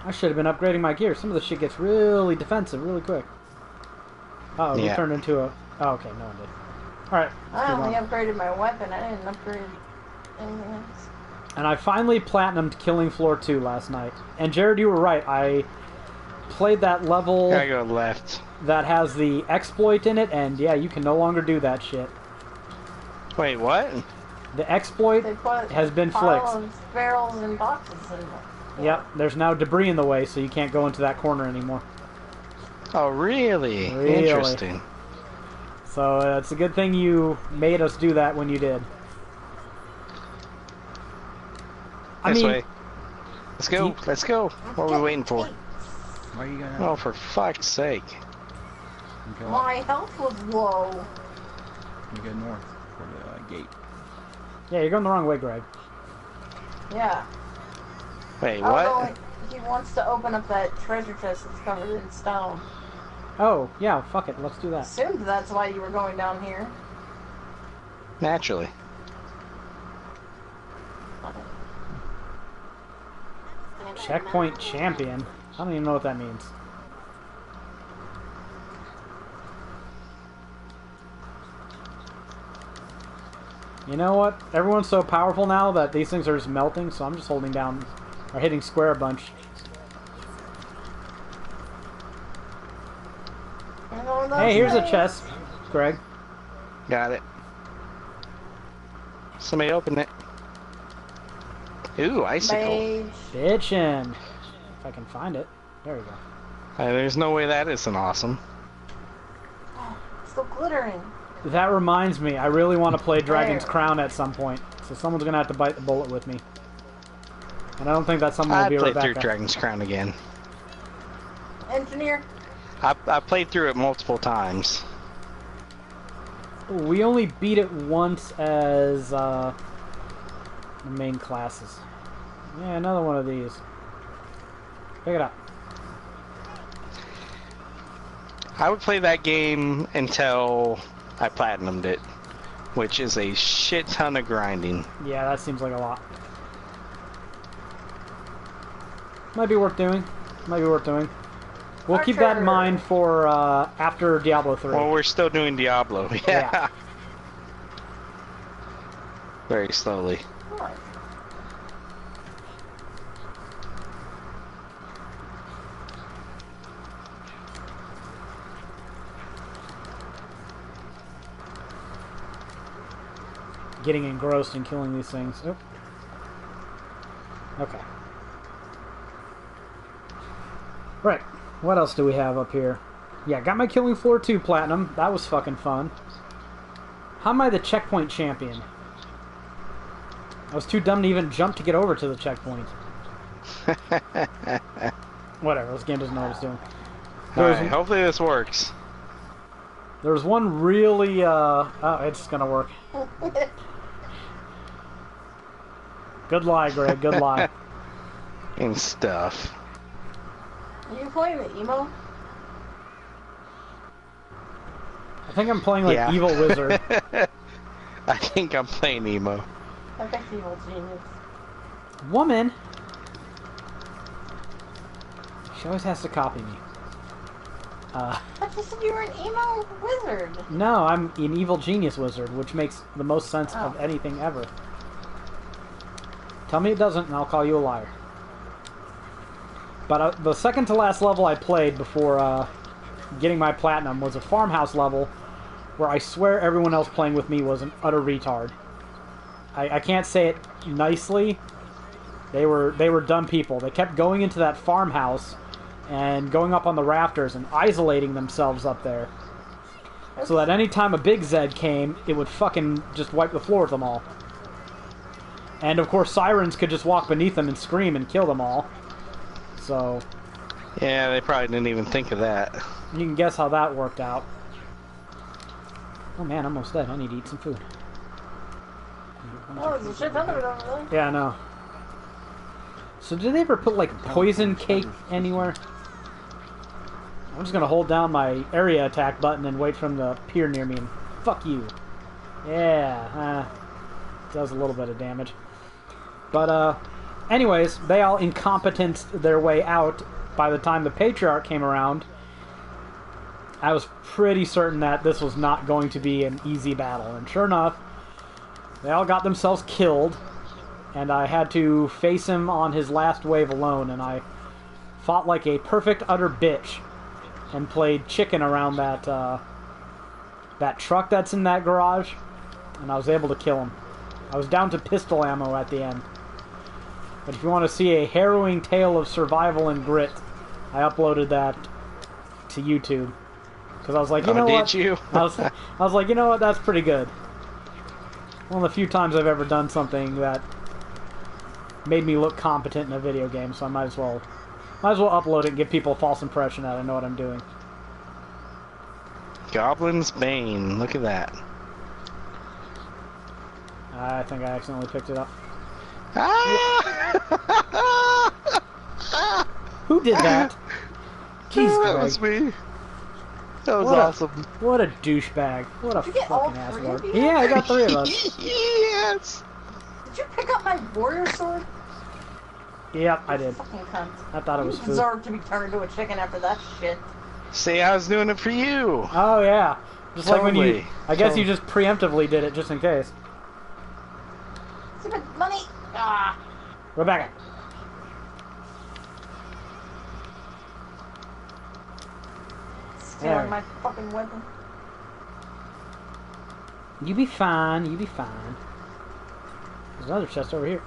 A: I should have been upgrading my gear. Some of the shit gets really defensive really quick. Uh-oh, we
D: Yeah.
A: turned into a... Oh, okay, no one did. Alright.
B: I only upgraded my weapon. I didn't upgrade anything else.
A: And I finally platinumed Killing Floor 2 last night. And Jared, you were right. I played that level
D: Gotta go left.
A: that has the exploit in it, and yeah, you can no longer do that shit.
D: Wait, what?
A: The exploit
B: They put
A: has been
B: a pile
A: fixed.
B: of barrels and boxes in it.
A: Yep, there's now debris in the way, so you can't go into that corner anymore.
D: Oh, really?
A: Really?
D: Interesting.
A: So it's a good thing you made us do that when you did.
D: This way. Let's go.
A: Deep-
D: Let's go. What are we waiting for?
C: Why are you gonna?
D: Oh, for fuck's sake.
C: You go,
B: My health was low.
C: you go north for the gate.
A: Yeah, you're going the wrong way, Greg.
B: Yeah.
D: Wait,
B: I was
D: what?
B: only- he wants to open up that treasure chest that's covered in stone.
A: Oh, yeah, fuck it. Let's do that.
B: Assumed that's why you were going down here.
D: Naturally.
A: Checkpoint champion? I don't even know what that means. You know what? Everyone's so powerful now that these things are just melting, so I'm just holding down, or hitting square a bunch. Hey, here's a chest, Greg.
D: Got it. Somebody open it. Ooh, icicle.
A: Bitchin'. If I can find it. There we go.
D: There's no way that isn't awesome.
B: Oh, still glittering.
A: That reminds me, I really want to play Dragon's Crown at some point. So someone's going to have to bite the bullet with me. And I don't think that's something we'll be right back.
D: I'd play through Dragon's Crown again.
B: Engineer.
D: I played through it multiple times.
A: We only beat it once as the main classes. Yeah, another one of these. Pick it up.
D: I would play that game until I platinumed it, which is a shit ton of grinding.
A: Yeah, that seems like a lot. Might be worth doing. Might be worth doing. We'll keep that in mind for after Diablo 3.
D: Well, we're still doing Diablo. Yeah. Very slowly.
B: What?
A: Getting engrossed in killing these things. Oop. Okay. Right. What else do we have up here? Yeah, got my Killing Floor 2 Platinum. That was fucking fun. How am I the checkpoint champion? I was too dumb to even jump to get over to the checkpoint. Whatever, this game doesn't know what it's doing.
D: Alright, hopefully this works.
A: There's one really, oh, it's gonna work. Good lie, Greg, good lie.
D: And stuff.
B: Are you playing the emo?
A: I think I'm playing like Evil Wizard.
D: I think I'm playing emo.
B: I think Evil Genius.
A: Woman! She always has to copy me.
B: I just said you were an emo wizard.
A: No, I'm an Evil Genius Wizard, which makes the most sense of anything ever. Tell me it doesn't, and I'll call you a liar. But the second to last level I played before getting my platinum was a farmhouse level where I swear everyone else playing with me was an utter retard. I can't say it nicely. They were dumb people. They kept going into that farmhouse and going up on the rafters and isolating themselves up there. So that any time a big Zed came, it would fucking just wipe the floor with them all. And of course sirens could just walk beneath them and scream and kill them all. So...
D: yeah, they probably didn't even think of that.
A: You can guess how that worked out. Oh man, I'm almost dead. I need to eat some food.
B: Oh, there's a shit ton of it over there.
A: Yeah, I know. So did they ever put like poison cake anywhere? I'm just gonna hold down my area attack button and wait for them to appear near me and fuck you. Yeah, does a little bit of damage. But anyways, they all incompetenced their way out by the time the Patriarch came around. I was pretty certain that this was not going to be an easy battle, and sure enough, they all got themselves killed, and I had to face him on his last wave alone, and I fought like a perfect utter bitch and played chicken around that that truck that's in that garage, and I was able to kill him. I was down to pistol ammo at the end. But if you want to see a harrowing tale of survival and grit, I uploaded that to YouTube. Because I was like, you know what?
D: Did you?
A: I was like, you know what? That's pretty good. One of the few times I've ever done something that made me look competent in a video game, so I might as well upload it and give people a false impression that I know what I'm doing.
D: Goblin's Bane. Look at that.
A: I think I accidentally picked it up.
D: Ah!
A: Who did that? Jeez,
D: That
A: Greg.
D: was me. That was
A: What
D: awesome.
A: What a douchebag. What a
B: Did you get all
A: fucking
B: three
A: asshole.
B: of you?
A: Yeah, I got 3 of us.
D: Yes.
B: Did you pick up my warrior sword?
A: Yep, I did.
B: Fucking cunt.
A: I thought it
B: You
A: was food.
B: deserve to be turned into a chicken after that shit.
D: See, I was doing it for you.
A: Oh, yeah. Just like when you...
D: Totally.
A: I guess you just preemptively did it, just in case.
B: Stupid money! Ah!
A: Rebecca.
B: Stealing
A: There.
B: my fucking weapon.
A: You be fine, you be fine. There's another chest over here.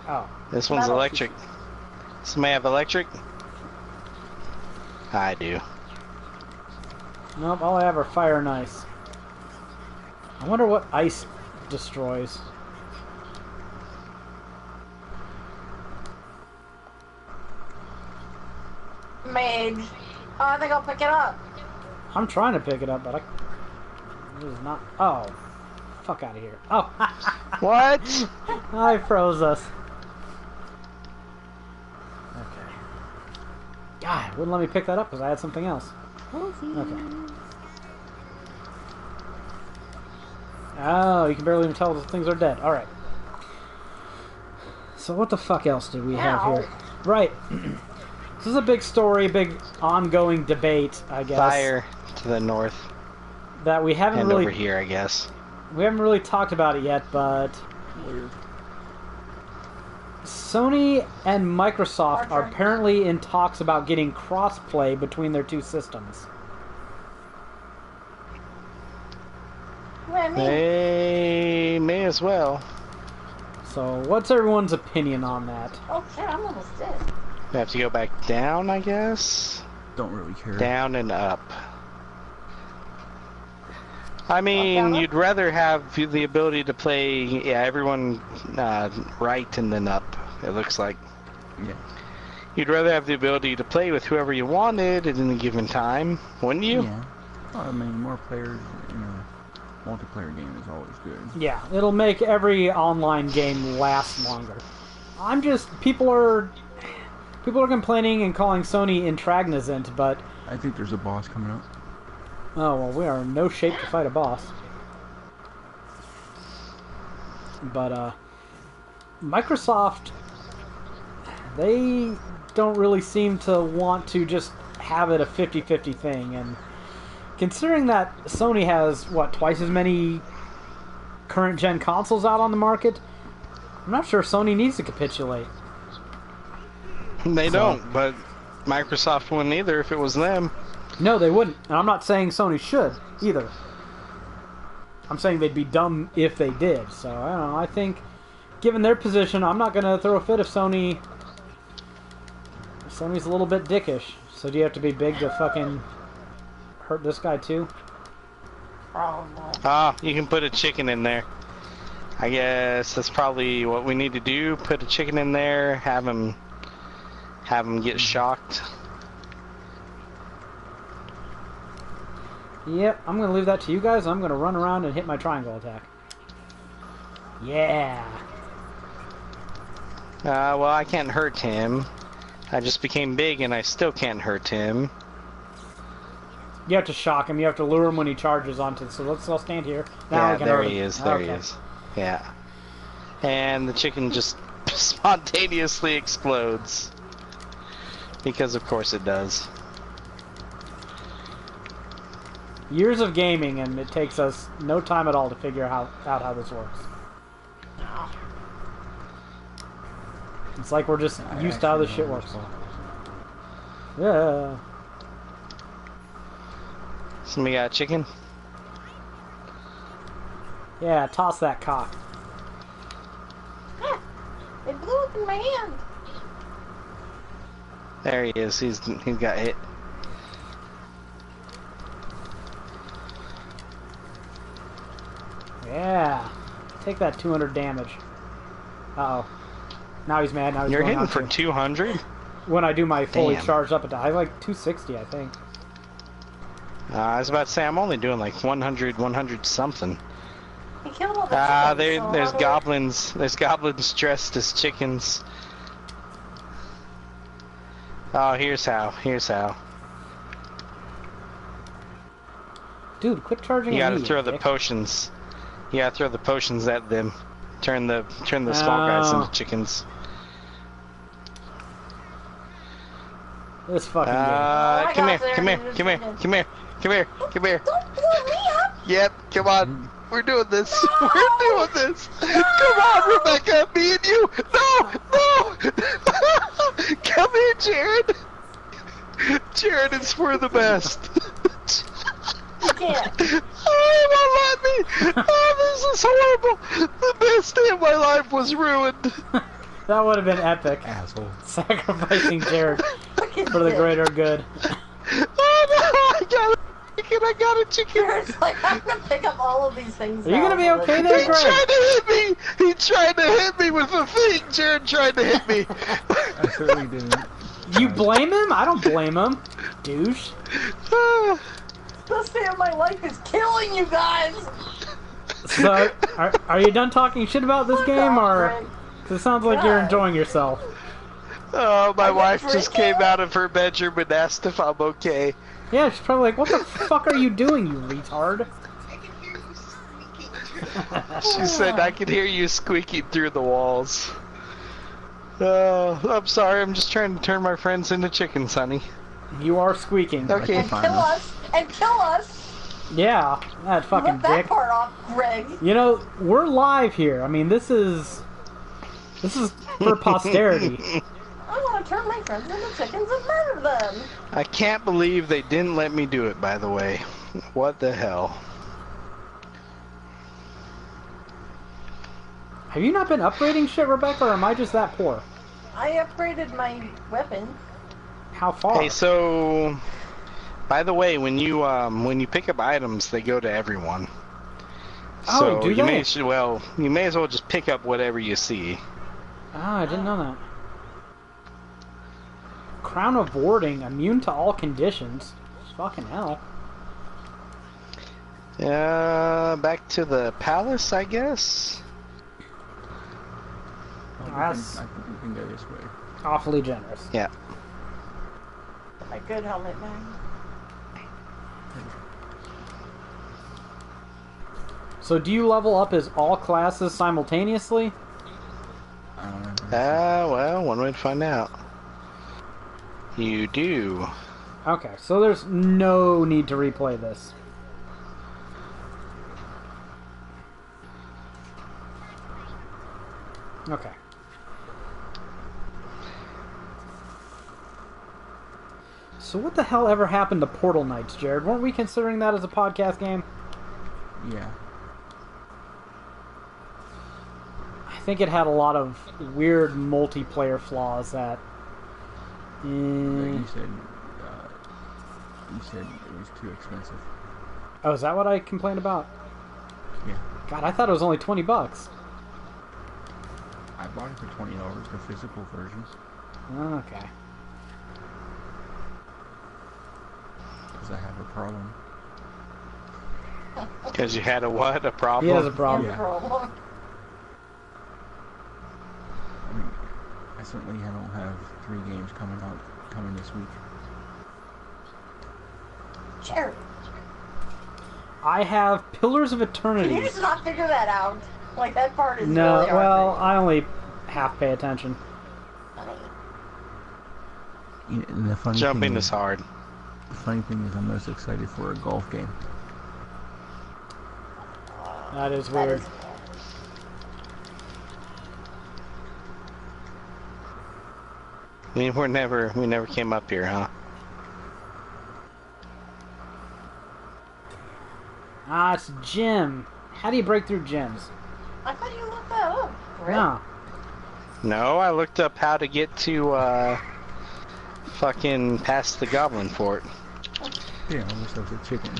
A: Oh.
D: This one's
B: Metal.
D: electric. Somebody have electric? I do.
A: Nope, all I have are fire and ice. I wonder what ice destroys.
B: Mage. Oh, I think I'll pick it up.
A: I'm trying to pick it up, but it is not... Oh. Fuck out of here. Oh.
D: What?
A: I froze us. Okay. God, it wouldn't let me pick that up because I had something else. Okay. Oh, you can barely even tell the things are dead. Alright. So what the fuck else do we have
B: Ow.
A: here? Right. This is a big story, big ongoing debate, I guess.
D: Fire to the north
A: That we haven't
D: and
A: really...
D: over here, I guess.
A: We haven't really talked about it yet, but...
C: Weird.
A: Sony and Microsoft are
B: Archer.
A: apparently in talks about getting cross-play between their two systems.
B: What do you mean?
D: They may as well.
A: So, what's everyone's opinion on that?
B: Oh shit, I'm almost dead.
D: We have to go back down, I guess.
C: Don't really care.
D: Down and up. I mean,
B: down, up?
D: you'd rather have the ability to play, yeah, everyone right and then up, it looks like.
C: Yeah.
D: You'd rather have the ability to play with whoever you wanted at any given time, wouldn't you?
C: Yeah. Well, I mean, more players in a multiplayer game is always good.
A: Yeah, it'll make every online game last longer. I'm just... People are complaining and calling Sony intragnizant, but...
C: I think there's a boss coming up.
A: Oh, well, we are in no shape to fight a boss. But, Microsoft... They don't really seem to want to just have it a 50-50 thing, and... Considering that Sony has, what, twice as many current-gen consoles out on the market, I'm not sure Sony needs to capitulate.
D: They don't, but Microsoft wouldn't either if it was them.
A: No, they wouldn't. And I'm not saying Sony should, either. I'm saying they'd be dumb if they did. So, I don't know. I think, given their position, I'm not going to throw a fit if Sony's a little bit dickish. So do you have to be big to fucking hurt this guy too?
B: Probably.
D: Ah, you can put a chicken in there. I guess that's probably what we need to do. Put a chicken in there, have him get shocked.
A: Yep, I'm going to leave that to you guys. I'm going to run around and hit my triangle attack. Yeah.
D: Well, I can't hurt him. I just became big and I still can't hurt him.
A: You have to shock him. You have to lure him when he charges onto it. So let's all stand here. Now
D: Yeah,
A: we can
D: there
A: hurt
D: he
A: him.
D: is. There he
A: Okay.
D: is. Yeah. And the chicken just spontaneously explodes. Because of course it does.
A: Years of gaming, and it takes us no time at all to figure out how this works. It's like we're just used to how this shit works. Yeah.
D: Somebody got a chicken?
A: Yeah, toss that cock.
B: It blew up in my hand.
D: There he is. He's got hit.
A: Yeah. Take that 200 damage. Uh-oh. Now he's mad. Now he's
D: You're
A: going
D: hitting
A: on
D: for
A: to-
D: 200?
A: When I do my fully
D: Damn.
A: charged up attack. I like 260, I think.
D: I was about to say, I'm only doing like 100 something.
B: He killed all the chickens,
D: There's
B: so
D: goblins. There's goblins dressed as chickens. Oh, here's how. Here's how.
A: Dude, quit charging
D: You
A: at
D: gotta
A: me,
D: throw the
A: dick.
D: potions. You gotta throw the potions at them. Turn the small guys into chickens.
A: This fucking game.
D: Come here.
B: Don't blow me up!
D: Yep, come on. We're doing this. We're doing this. Come on, Rebecca. Me and you. No. Come here, Jared. Jared, it's for the best.
B: You can't.
D: Oh, won't let me. Oh, this is horrible. The best day of my life was ruined.
A: That would have been epic.
C: Asshole.
A: Sacrificing Jared for the greater good.
D: Oh no, I got a chicken.
B: Jared's like, I'm gonna pick up all of these things.
A: Are you gonna be okay there,
D: He
A: Greg?
D: tried to hit me. He tried to hit me with the thing. Jared tried to hit me.
C: I certainly didn't.
A: You blame him? I don't blame him. Douche.
B: This day of my life is killing you guys.
A: So, are you done talking shit about this game, or? Cause it sounds like you're enjoying yourself.
D: Oh, my
B: Are you
D: wife just
B: drinking?
D: came out of her bedroom and asked if I'm okay.
A: Yeah, she's probably like, what the fuck are you doing, you retard?
D: She said, I can hear you squeaking through the walls. Oh, I'm sorry. I'm just trying to turn my friends into chickens, honey.
A: You are squeaking.
D: Okay.
B: And kill us. And kill us.
A: Yeah, that fucking
B: Rip that
A: dick.
B: part off, Greg.
A: You know, we're live here. I mean, this is for posterity.
B: I want to turn my friends into chickens and murder them.
D: I can't believe they didn't let me do it, by the way. What the hell?
A: Have you not been upgrading shit, Rebecca, or am I just that poor?
B: I upgraded my weapon.
A: How far?
D: Hey, so by the way, when you pick up items, they go to everyone.
A: Oh,
D: So
A: do
D: you
A: they?
D: may as well just pick up whatever you see.
A: Ah, I didn't know that. Crown of Warding, immune to all conditions. Fucking hell.
D: Back to the palace, I guess.
A: That's
C: I think we can go this way.
A: awfully generous.
D: Yeah.
B: My good helmet, man.
A: So do you level up as all classes simultaneously?
C: I don't know.
D: Well, one way to find out. You do.
A: Okay, so there's no need to replay this. Okay. So what the hell ever happened to Portal Knights, Jared? Weren't we considering that as a podcast game?
C: Yeah.
A: I think it had a lot of weird multiplayer flaws that...
C: But you said it was too expensive.
A: Oh, is that what I complained about?
C: Yeah.
A: God, I thought it was only $20.
C: I bought it for $20, the physical version.
A: Okay.
C: Because I have a problem.
D: Because you had a what? A problem?
A: He has a problem.
C: Yeah.
B: Problem.
C: I mean, I certainly don't have 3 games coming this week.
B: Jared,
A: I have Pillars of
B: can
A: Eternity.
B: you just not figure that out? Like, that part is
A: No,
B: really hard.
A: well, I only half pay attention.
B: Honey.
C: Yeah, and the funny
D: Jumping
C: thing
D: is hard.
C: The funny thing is I'm most excited for a golf game.
A: That is
B: That
A: weird.
B: is-
D: We never came up here, huh?
A: Ah, it's Jim. How do you break through gyms?
B: I thought you looked that up. Right?
A: No.
D: No, I looked up how to get to fucking past the Goblin Fort.
C: Yeah, almost like a chicken.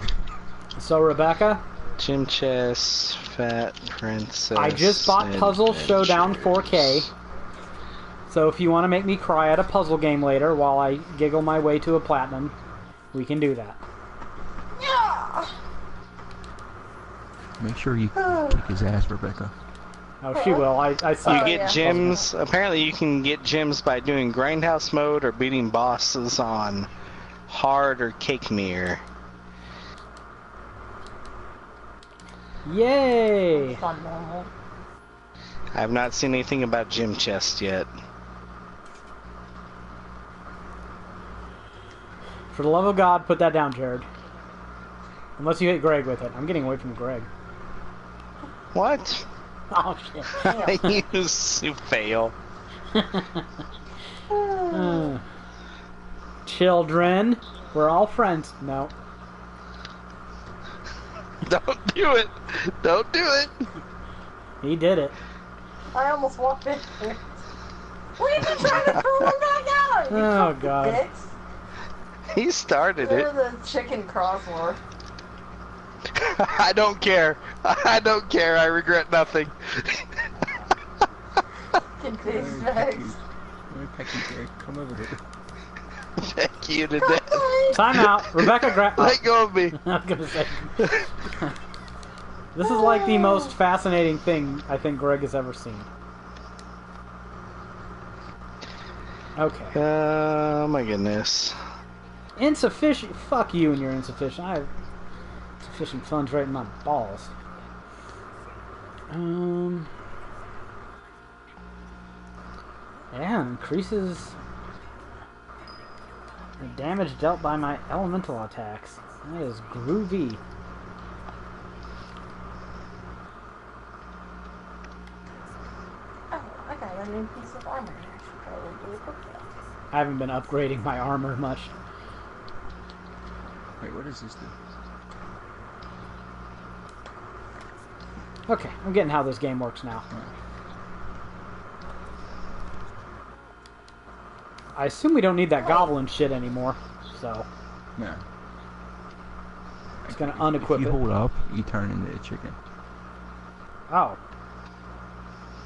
A: So, Rebecca,
D: Gym chess, fat princess.
A: I just bought Puzzle Showdown 4K. So if you want to make me cry at a puzzle game later while I giggle my way to a platinum, we can do that.
B: Yeah.
C: Make sure you kick his ass, Rebecca.
A: Oh, she will. I see.
D: You
B: Oh,
D: get
B: yeah.
D: gems. Apparently, you can get gems by doing grindhouse mode or beating bosses on hard or cake mirror.
A: Yay!
B: It's on normal.
D: I have not seen anything about gym chest yet.
A: For the love of God, put that down, Jared. Unless you hit Greg with it. I'm getting away from Greg.
D: What?
A: Oh, shit.
D: You fail.
A: Children, we're all friends. No.
D: Don't do it. Don't do it.
A: He did it.
B: I almost walked in here. What are you trying to throw him back out? You
A: Oh,
B: fucking
A: God.
B: dicks.
D: He started it.
B: They're the chicken crossword.
D: I don't care. I don't care. I regret nothing.
B: Fucking dick bags.
C: Come over here.
D: Thank you to death.
A: Time out. Rebecca
D: Let go of me.
A: I was gonna say. This is like the most fascinating thing I think Greg has ever seen. Okay.
D: Oh my goodness.
A: Insufficient. Fuck you and your insufficient. I have sufficient funds right in my balls. Yeah, increases the damage dealt by my elemental attacks. That is groovy.
B: Oh, I got a new piece of armor. I should probably do a quick that.
A: I haven't been upgrading my armor much.
C: Wait, what does this do?
A: Okay, I'm getting how this game works now. I assume we don't need that goblin shit anymore, so
C: No.
A: it's gonna
C: If
A: unequip
C: you
A: it.
C: hold up, you turn into a chicken.
A: Oh,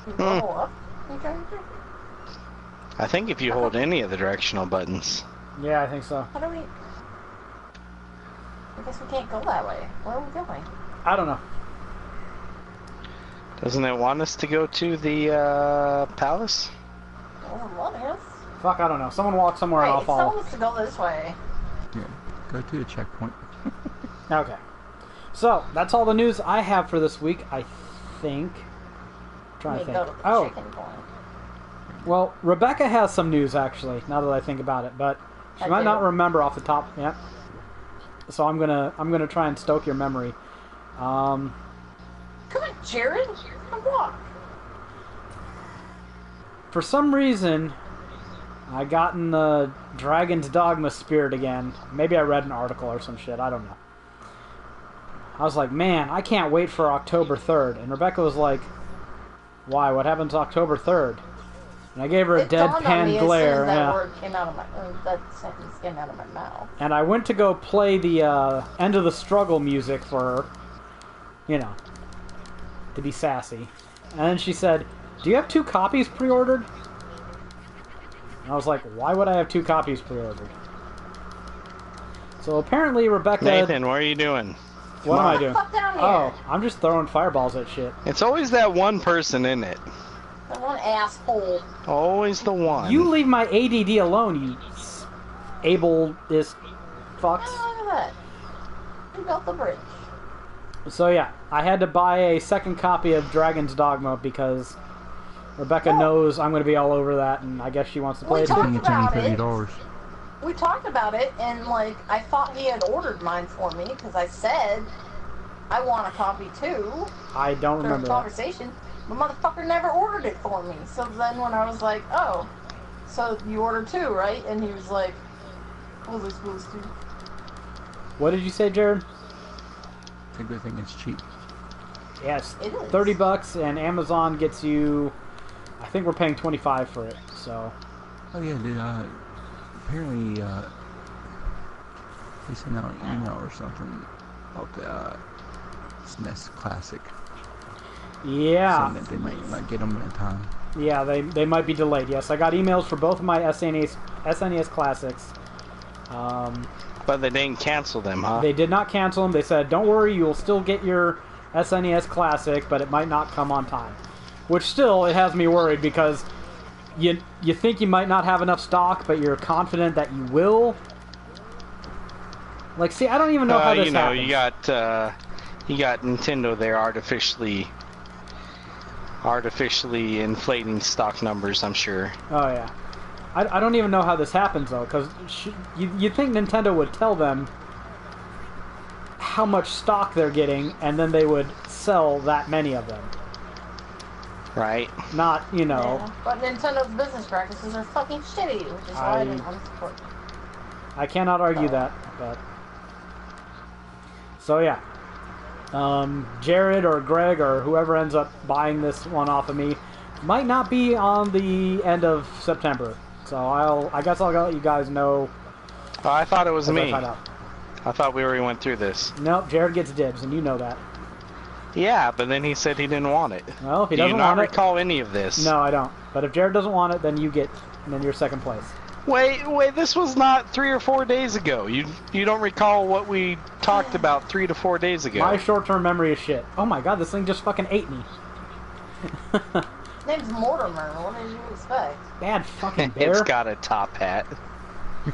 B: You level up? Okay.
D: I think if you hold any of the directional buttons.
A: yeah, I think so.
B: How do we... I guess we can't go that way. Where are we going?
A: I don't know.
D: Doesn't it want us to go to the palace?
B: Well, what is?
A: Fuck, I don't know. Someone walk somewhere and I'll
B: Wait, it's telling
A: follow.
B: us to go this way.
C: Yeah. Go to the checkpoint.
A: Okay. So, that's all the news I have for this week, I think. Trying to
B: We
A: think.
B: go to the
A: Oh,
B: chicken point.
A: well, Rebecca has some news actually, now that I think about it, but she
B: I
A: might
B: do.
A: not remember off the top. Yeah. So I'm gonna try and stoke your memory.
B: Come on, Jared. Come walk.
A: For some reason, I got in the Dragon's Dogma spirit again. Maybe I read an article or some shit. I don't know. I was like, man, I can't wait for October 3rd. And Rebecca was like, why? What happens October 3rd? And I gave her a
B: It dawned on me
A: deadpan
B: as
A: glare.
B: soon as that
A: Yeah.
B: word came out of my... that sentence came out of my mouth.
A: And I went to go play the End of the Struggle music for her. You know, to be sassy. And then she said, do you have 2 copies pre-ordered? And I was like, why would I have 2 copies pre-ordered? So apparently Rebecca...
D: Nathan, what are you doing?
A: What am I doing?
B: Fuck down here.
A: Oh, I'm just throwing fireballs at shit.
D: It's always that one person in it.
B: That one asshole.
D: Always the one.
A: You leave my ADD alone, you ableist fucks.
B: Oh, look at that. We built the bridge.
A: So yeah, I had to buy a second copy of Dragon's Dogma because Rebecca
B: Oh.
A: knows I'm going to be all over that, and I guess she wants to play
B: We
A: it
C: I
A: too.
C: think it's only
B: about it.
C: $30.
B: We talked about it, and like I thought he had ordered mine for me because I said I want a copy too.
A: I don't
B: For
A: remember
B: a
A: that.
B: conversation, but motherfucker never ordered it for me. So then when I was like, oh, so you ordered 2, right? And he was like, what was I supposed to?
A: What did you say, Jared?
C: It's a good thing it's cheap.
A: Yes,
B: It is.
A: $30, and Amazon gets you. I think we're paying $25 for it. So
C: Oh yeah, apparently they sent out an email or something about the SNES Classic.
A: yeah,
C: Saying that they might not get them in time.
A: yeah, they might be delayed. Yes, I got emails for both of my SNES Classics.
D: But they didn't cancel them, huh?
A: They did not cancel them. They said, don't worry, you will still get your SNES Classic, but it might not come on time. Which still, it has me worried because you think you might not have enough stock, but you're confident that you will. Like, see, I don't even know how this
D: you know,
A: happens.
D: You got Nintendo there artificially inflating stock numbers, I'm sure.
A: Oh yeah. I don't even know how this happens though, because you'd think Nintendo would tell them how much stock they're getting, and then they would sell that many of them.
D: Right.
A: Not, you know.
B: Yeah, but Nintendo's business practices are fucking shitty, which is why I didn't want to support them.
A: I cannot argue that, but... So yeah. Jared or Greg or whoever ends up buying this one off of me might not be on the end of September. So I guess I'll let you guys know.
D: Oh, I thought it was me.
A: I
D: thought we already went through this.
A: Nope, Jared gets dibs, and you know that.
D: Yeah, but then he said he didn't want it.
A: Well, if he
D: Do you
A: doesn't
D: not
A: want
D: recall any of this?
A: No, I don't. But if Jared doesn't want it, then then you're second place.
D: Wait, this was not 3 or 4 days ago. You don't recall what we talked about 3 to 4 days ago.
A: My short-term memory is shit. Oh my god, this thing just fucking ate me.
B: Name's Mortimer. What did you expect?
A: Bad fucking bear.
D: It's got a top hat.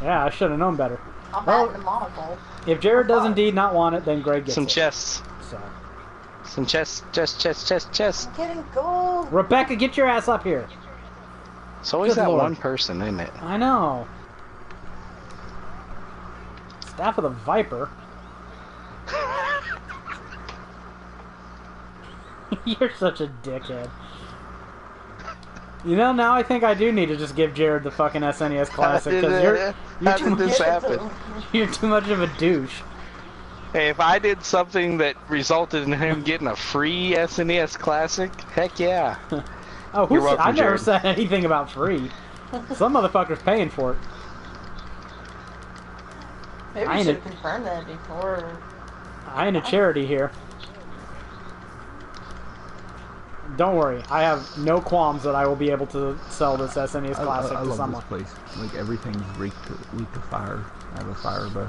A: Yeah, I should have known better.
B: I'm
A: Well,
B: batting a monocle.
A: If Jared does indeed not want it, then Greg gets
D: Some
A: it.
D: chests.
A: So.
D: Some chests.
B: I'm getting gold.
A: Rebecca, get your ass up here.
D: It's always
A: Good
D: that
A: Lord.
D: one person, isn't it?
A: I know. Staff of the Viper. You're such a dickhead. You know, now I think I do need to just give Jared the fucking SNES Classic, because
D: How did this happen?
A: you're too much of a douche.
D: Hey, if I did something that resulted in him getting a free SNES Classic, heck yeah.
A: Oh,
D: You're welcome,
A: I never
D: Jared.
A: said anything about free. Some motherfucker's paying for it.
B: Maybe
A: I
B: you
A: ain't
B: should
A: a-
B: have confirmed that before.
A: I ain't a charity here. Don't worry, I have no qualms that I will be able to sell this SNES Classic
C: I
A: to
C: love
A: someone.
C: this place. Like everything's reeked of fire. I have a fire bow.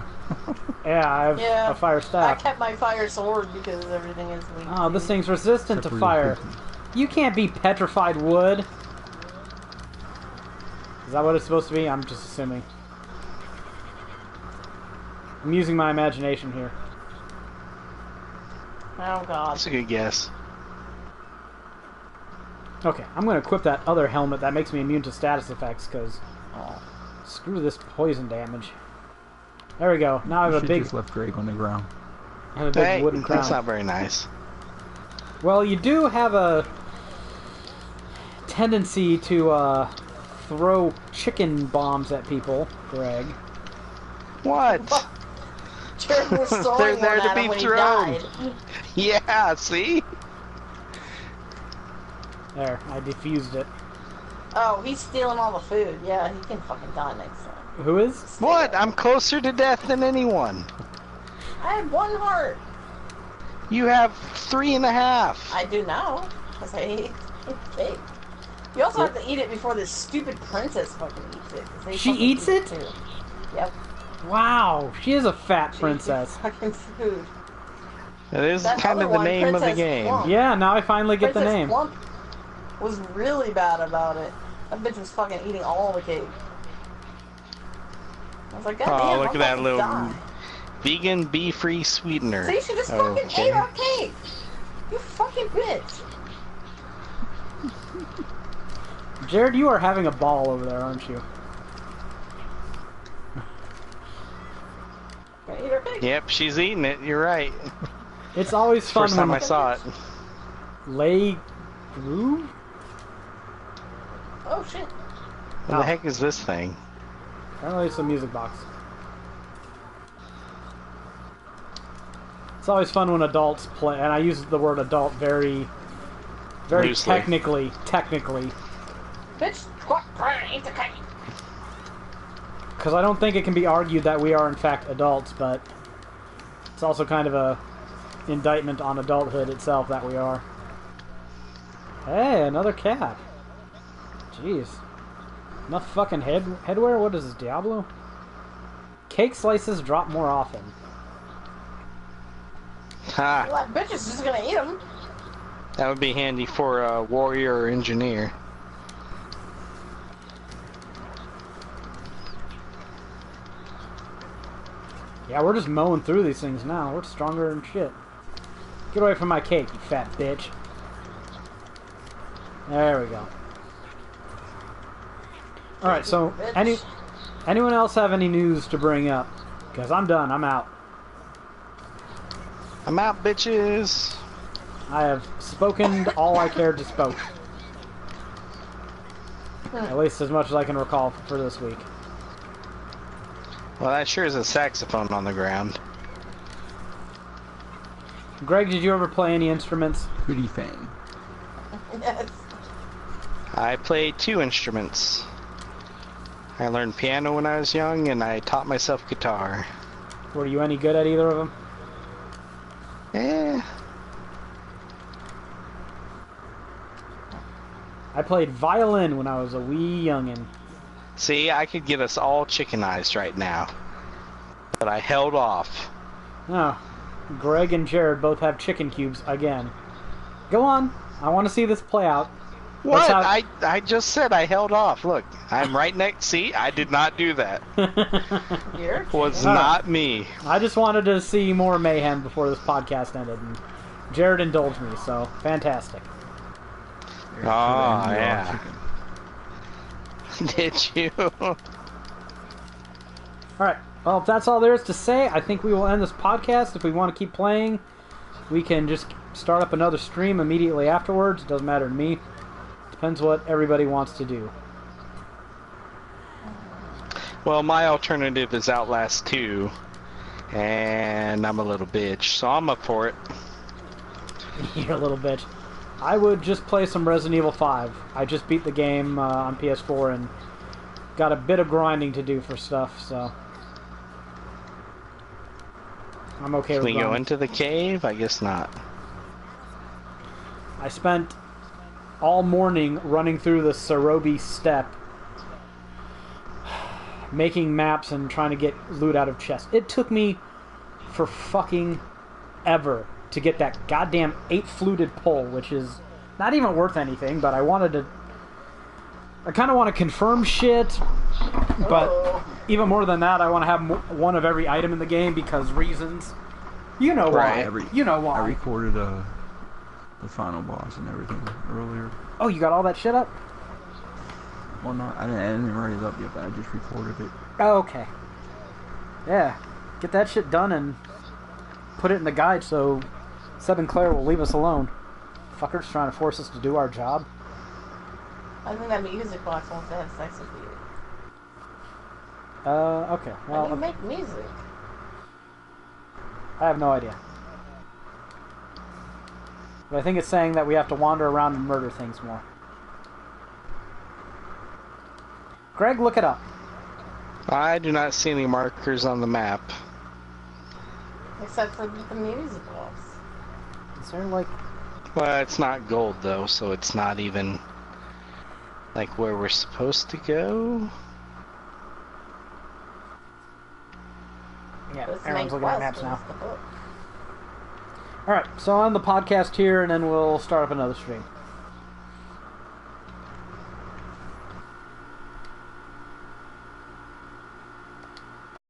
A: Yeah, I have
B: Yeah,
A: a fire
B: I
A: staff.
B: kept my fire sword because everything is weak.
A: Oh, this thing's resistant
C: Except
A: to
C: for your
A: fire.
C: cooking.
A: You can't be petrified wood. Is that what it's supposed to be? I'm just assuming. I'm using my imagination here.
B: Oh god.
D: That's a good guess.
A: Okay, I'm going to equip that other helmet that makes me immune to status effects, because screw this poison damage. There we go. Now I
C: You
A: have a
C: should
A: big,
C: just left Greg on the ground.
A: I have a big
D: Hey,
A: wooden crown.
D: that's not very nice.
A: Well, you do have a tendency to throw chicken bombs at people, Greg.
D: What?
B: Jared was
D: They're
B: throwing
D: there
B: one
D: to
B: at
D: be
B: him when
D: thrown.
B: he died.
D: Yeah, see?
A: There, I defused it.
B: Oh, he's stealing all the food. Yeah, he can fucking die next time.
A: Who is?
D: What? I'm closer to death than anyone.
B: I had 1 heart.
D: You have 3.5.
B: I do now, because I ate cake. You also have to eat it before this stupid princess fucking eats it. 'cause they
A: She
B: fucking
A: eats
B: eat
A: it?
B: too. Yep.
A: Wow, she is a fat
B: She
A: princess.
B: eats fucking food.
D: That is
B: That
D: kind
B: other
D: of the
B: one,
D: name of the
B: Princess
D: game.
B: Plum.
A: Yeah, now I finally get the
B: Princess
A: name.
B: Plump was really bad about it. That bitch was fucking eating all the cake. I was like, God
D: Oh,
B: damn,
D: look
B: I'm
D: at that
B: about to
D: little
B: die.
D: vegan bee-free sweetener.
B: See, she just fucking
D: Okay.
B: ate our cake. You fucking bitch.
A: Jared, you are having a ball over there, aren't you?
B: Gonna eat our cake.
D: Yep, she's eating it. You're right.
A: It's always fun
D: First time I
A: when
D: saw it.
A: lay groove.
B: Oh shit.
D: What the heck is this thing?
A: Apparently it's a music box. It's always fun when adults play, and I use the word adult very
D: Loosely.
A: technically,
B: Bitch, what? Eat the cake.
A: because I don't think it can be argued that we are in fact adults, but it's also kind of a indictment on adulthood itself that we are. Hey, another cat. Jeez. Enough fucking headwear? What is this, Diablo? Cake slices drop more often.
D: Ha!
B: Well, that bitch is just gonna eat them.
D: That would be handy for a warrior or engineer.
A: Yeah, we're just mowing through these things now. We're stronger than shit. Get away from my cake, you fat bitch. There we go. Alright, so anyone else have any news to bring up? Because I'm done, I'm out.
D: I'm out, bitches.
A: I have spoken all I cared to spoke. At least as much as I can recall for this week.
D: Well, that sure is a saxophone on the ground.
A: Greg, did you ever play any instruments?
C: Pretty fang.
B: Yes.
D: I played 2 instruments. I learned piano when I was young, and I taught myself guitar.
A: Were you any good at either of them?
D: Eh.
A: I played violin when I was a wee youngin'.
D: See, I could get us all chickenized right now. But I held off.
A: Oh, Greg and Jared both have chicken cubes again. Go on. I want to see this play out.
D: What? I just said I held off. Look, I'm right next. See, I did not do that.
B: You're
D: Was not me.
A: I just wanted to see more mayhem before this podcast ended, and Jared indulged me, so fantastic.
D: Oh, yeah. Did you?
A: Alright, well, if that's all there is to say, I think we will end this podcast. If we want to keep playing, we can just start up another stream immediately afterwards. It doesn't matter to me. Depends what everybody wants to do.
D: Well, my alternative is Outlast 2, and I'm a little bitch, so I'm up for it.
A: You're a little bitch. I would just play some Resident Evil 5. I just beat the game on PS4 and got a bit of grinding to do for stuff, so I'm okay with
D: Can we
A: grinding.
D: go into the cave? I guess not.
A: I spent all morning running through the Sarobi steppe, making maps and trying to get loot out of chests. It took me for fucking ever to get that goddamn 8-fluted pole, which is not even worth anything, but I wanted to... I kind of want to confirm shit, but even more than that, I want to have one of every item in the game because reasons. You know why.
D: Right.
A: You know why.
C: I recorded the final boss and everything earlier.
A: Oh, you got all that shit up?
C: Well, I didn't write it up yet, but I just recorded it.
A: Oh, okay. Yeah. Get that shit done and put it in the guide so Seb and Claire will leave us alone. Fuckers trying to force us to do our job.
B: I think that music box wants to have sex with you.
A: Okay.
B: How
A: Well,
B: do you make music?
A: I have no idea. But I think it's saying that we have to wander around and murder things more. Greg, look it up.
D: I do not see any markers on the map.
B: Except for the music box.
A: Is there like...
D: Well, it's not gold though, so it's not even like where we're supposed to go.
A: Yeah,
B: But it's the
A: everyone's
B: main
A: looking at
B: quest,
A: maps
B: but
A: now.
B: it's the book.
A: Alright, so I'll end the podcast here and then we'll start up another stream.